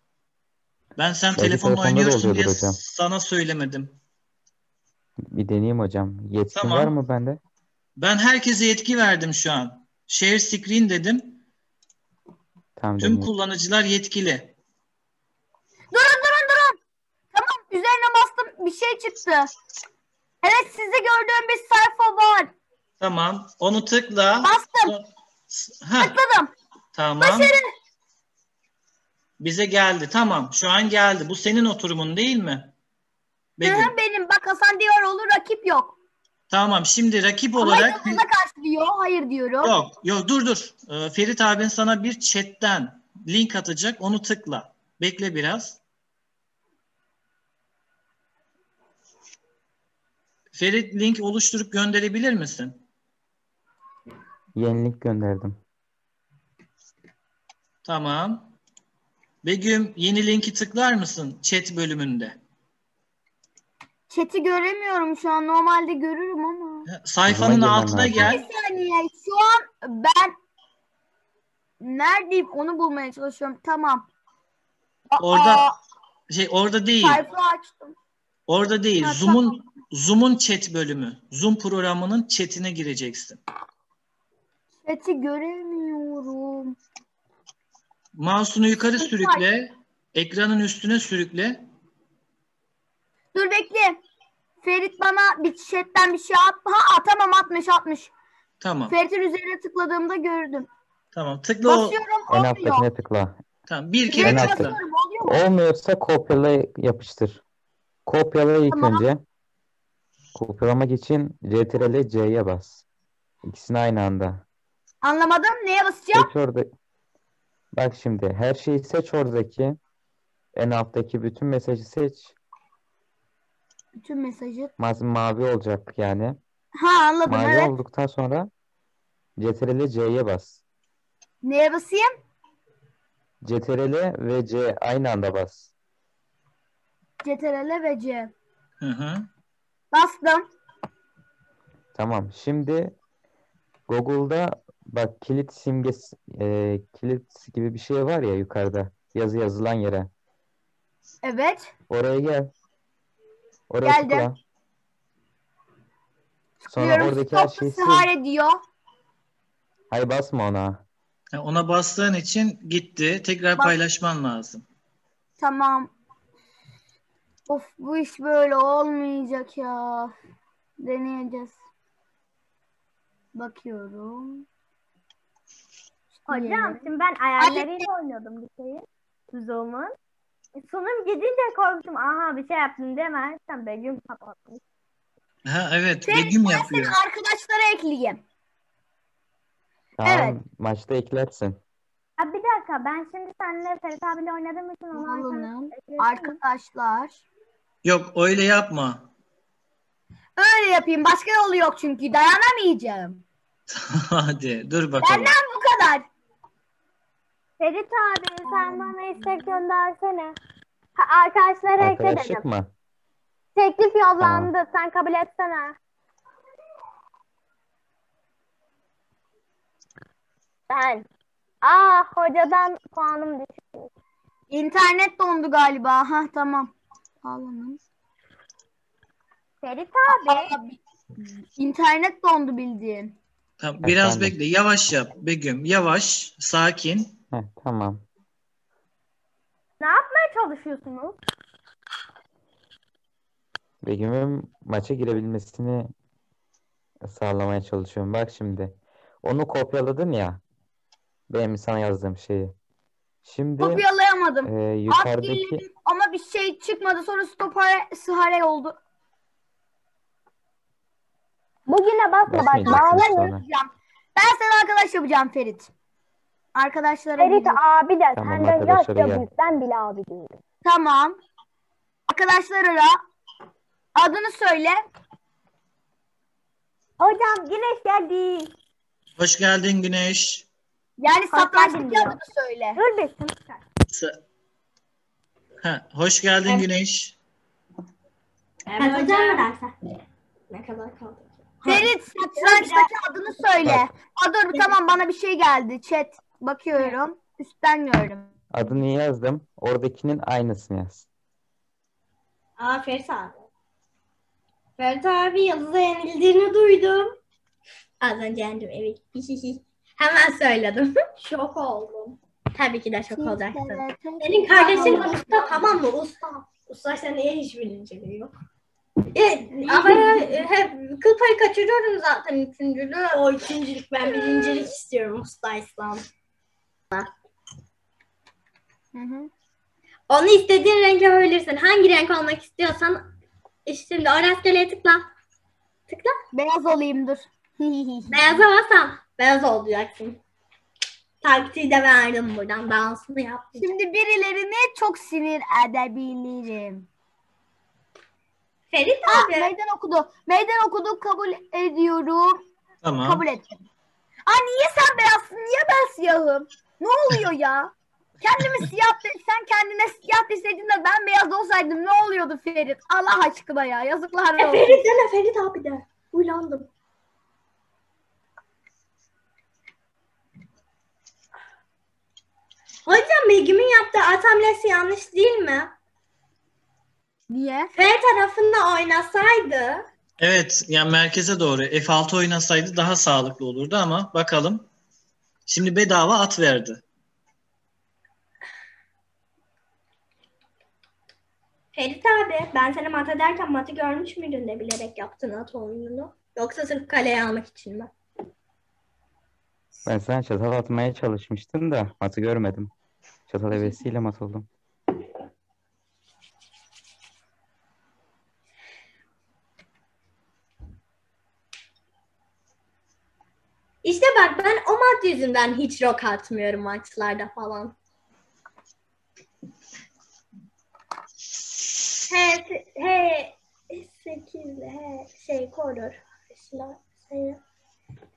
Belki telefonla telefonda da oynuyorsun oluyordur diye hocam. sana söylemedim. Bir deneyeyim hocam. Yetkin Tamam. var mı bende? Ben herkese yetki verdim şu an. Share screen dedim. Tamam, Tüm deneyeyim. kullanıcılar yetkili. Durun. Tamam, üzerine bastım, bir şey çıktı. Evet, sizde gördüğüm bir sayfa var. Tamam. Onu tıkla. Bastım. Tıkladım. Tamam. Başarı. Bize geldi. Tamam. Şu an geldi. Bu senin oturumun değil mi? Begüm. Benim. Bak Hasan diyor olur, rakip yok. Tamam. Şimdi rakip Ama olarak Yıldız'a karşı diyor. Hayır diyorum. Yok dur. Ferit abin sana bir chatten link atacak. Onu tıkla. Bekle biraz. Ferit link oluşturup gönderebilir misin? Yeni link gönderdim. Tamam. Begüm yeni linki tıklar mısın chat bölümünde? Chat'i göremiyorum şu an. Normalde görürüm ama. Sayfanın girmem altına lazım. gel. Bir saniye. Şu an ben neredeyim onu bulmaya çalışıyorum. Tamam. Orada değil. Sayfa açtım. Orada değil. Ha, Zoom'un chat bölümü. Zoom programının chatine gireceksin. Chat'i göremiyorum. Mouse'unu yukarı sürükle. Ekranın üstüne sürükle. Dur bekle. Ferit bana bir chatten bir şey at. Tamam, 60. Tamam. Ferit'in üzerine tıkladığımda gördüm. Tamam. Tıkla o. Basıyorum En olmuyor. alttakine tıkla. Tamam. Bir En kere Üzerine tıkla. alttaki. basıyorum oluyor mu? Olmuyorsa kopyala yapıştır. Kopyala ilk Tamam. önce. Kopyalamak için CTRL C'ye bas. İkisini aynı anda. Anlamadım. Neye basacağım? Seç orada. Bak şimdi her şeyi seç oradaki. En alttaki bütün mesajı seç. Bütün mesajı. Mavi olacak yani. Anladım, Mavi evet. olduktan sonra CTRL C'ye bas. Neye basayım? CTRL ve C aynı anda bas. CTRL ve C. Hı. Bastım. Tamam. Şimdi Google'da bak kilit simgesi, kilit gibi bir şey var ya yukarıda. Yazı yazılan yere. Evet. Oraya gel. Oraya Geldim. tıkla. Sonra Diyorum oradaki her stop şeyi sil. istihare diyor. Hayır basma ona. Ona bastığın için gitti. Tekrar Bak. paylaşman lazım. Tamam. Of, bu iş böyle olmayacak ya. Deneyeceğiz. Bakıyorum. Hocam şimdi ben ayarlarıyla oynuyordum bir şeyi. Zoom'un. Sunum gidince korktum. Aha bir şey yaptım demezsen Begüm kapatmış. Ha evet, Ferit, Begüm ben yapıyor. seni arkadaşlara ekleyeyim. Tamam, Evet. maçta eklersin. Ha, bir dakika, ben şimdi seninle Ferit abiyle oynadığım için onu Oğlum, eklesin mi? arkadaşlar. Yok öyle yapma. Öyle yapayım. Başka yolu yok çünkü. Dayanamayacağım. Hadi dur bakalım. Benden bu kadar. Ferit abi sen bana istek göndersene. Ha, arkadaşlara ekle Arkadaşlık dedim. mı? Teklif yollandı. Sen kabul etsene. Ben. Hocadan puanım düşük. İnternet dondu galiba. Ha tamam. Ağlamam. Ferit abi. İnternet dondu bildiğin. Tamam, biraz Efendim? bekle. Yavaş yap Begüm. Yavaş, sakin. Heh, tamam. Ne yapmaya çalışıyorsunuz? Begüm'ün maça girebilmesini sağlamaya çalışıyorum. Bak şimdi. Onu kopyaladın ya. Benim sana yazdığım şeyi. Şimdi Kopyalayamadım. yukarıdaki Akbil'im ama bir şey çıkmadı. Sonra stopare sıhare oldu. Bugüne basma bak. basmayacaksın Bağlayın. sonra. Ben sana arkadaş yapacağım Ferit. Arkadaşlara Ferit gidiyorum. abi de Tamam, senden arkadaşlara yaşça gel. büyük. Ben bile abi diyorum. Tamam. Arkadaşlara adını söyle. Hocam güneş geldi. Hoş geldin Güneş. Yani Hoş geldin satrançtaki diyor. adını söyle. Dur bir sınıf. Hoş geldin Güneş. Evet hocam. Ne kadar kaldı? Ferit satrançtaki adını söyle. Dur tamam bana bir şey geldi. Chat. Bakıyorum. Üstten gördüm. adını yazdım. Oradakinin aynısını yaz. Ferit abi. Ferit abi Yıldız'a yenildiğini duydum. Az önce yendim evet. Hemen söyledim. Şok oldum. Tabii ki de şok olacaksın. Senin kardeşin usta tamam mı? Usta. Usta seni hiç bilinciliği yok. Ama hep kıl payı kaçırıyorum zaten üçüncülüğü. O ikincilik ben birincilik istiyorum usta İslam. Onu istediğin renge bölürsen hangi renk olmak istiyorsan şimdi o rastgeleye tıkla. Tıkla. Beyaz olayım dur. Beyaza basam. Beyaz olacaksın. Taktiği de verdim buradan. Dansını yaptım. Şimdi birilerini çok sinir edebilirim. Ferit abi. Meydan okudu. Meydan okudu kabul ediyorum. Tamam. Kabul ettim. Niye sen beyazsın? Niye ben siyahım? Ne oluyor ya? Kendimi sen kendine siyah deseydin de ben beyaz olsaydım ne oluyordu Ferit? Allah aşkına ya. Yazıklar olsun. Ferit deme Ferit abi de. Uylandım. Hocam Begüm'ün yaptığı at hamlesi yanlış değil mi? Niye? F tarafında oynasaydı. Evet, yani merkeze doğru F6 oynasaydı daha sağlıklı olurdu ama bakalım. Şimdi bedava at verdi. Ferit abi ben sana mat ederken matı görmüş müydün de bilerek yaptın at oyununu? Yoksa sırf kaleye almak için mi? Ben sana çatal atmaya çalışmıştım da matı görmedim. Çatal hevesiyle mat oldum. İşte bak ben o mat yüzünden hiç rok atmıyorum maçlarda falan. Korur.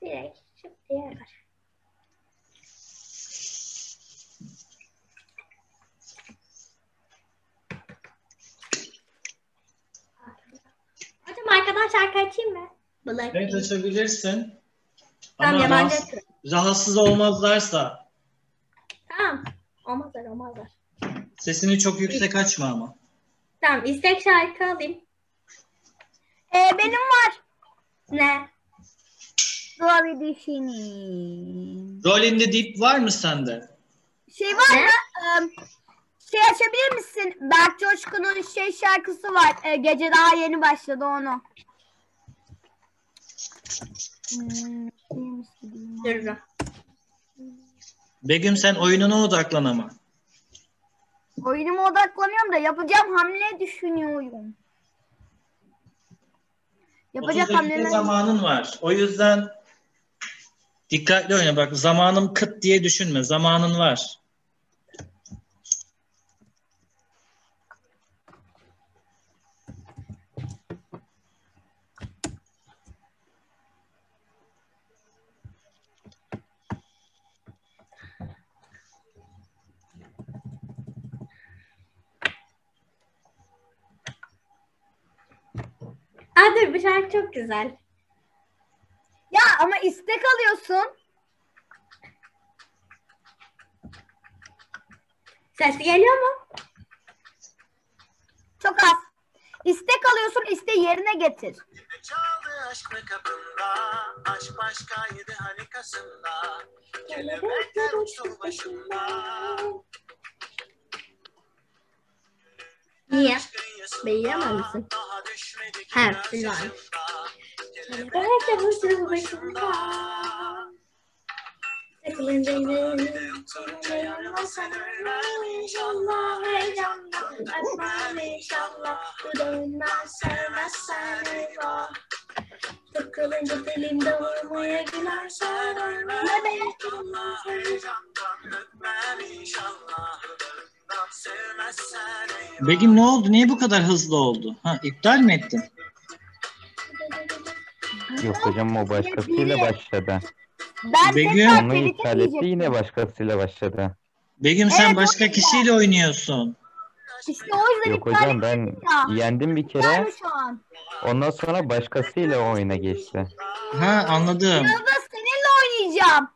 Direkt şıp diye yapar. Hocam arkadan şarkı açayım mı? Evet açabilirsin. Tamam Ama yabancı rahatsız, rahatsız olmazlarsa Tamam. Olmazlar. sesini çok yüksek açma ama. Tamam istek şarkı alayım. Benim var. Ne? Dur bir düşüneyim. Roll in the Deep var mı sende? Şey var mı? Şey açabilir misin? Berk Coşkun'un şarkısı var. Gece daha yeni başladı onu. Dur. Begüm sen oyununa odaklan ama. Oyunuma odaklanıyorum da yapacağım hamle düşünüyorum. Yapacak 30 dakika hamleler. zamanın var. O yüzden dikkatli oyna. Bak zamanım kıt diye düşünme. Zamanın var. Aa, dur, bu şarkı çok güzel. Ya ama istek alıyorsun. Sesi geliyor mu? Çok az. İstek alıyorsun, isteği yerine getir. Çaldı aşkı kapında, aşk başkaydı hani kasında. Kelebekler uçtu başında. Niye? Beğenemez misin? Daha düşmedik He, göz güzel. yaşında. Kelebekler uçtu başında. Takılınca yine Turunca yanıma sen ölmem inşallah. Heyecandan öpmem inşallah. Dudağından sevmezsen eyvah. Takılınca dilimde vurmaya gülersen ölmem inşallah. Heyecandan öpmem inşallah. Dudağından sevmezsen eyvah. Begüm ne oldu? Niye bu kadar hızlı oldu? Ha, iptal mi ettin? Yok hocam o başkasıyla başladı. Ben Begüm. tekrar Onu telif iptal etti yiyecektim. yine başkasıyla başladı. Begüm sen Evet, başka kişiyle oynuyorsun. İşte o yüzden Yok iptal hocam ben ettim ya. yendim bir İptal kere. mi şu an? Ondan sonra başkasıyla oyuna geçti. Ha anladım. Biraz da seninle oynayacağım.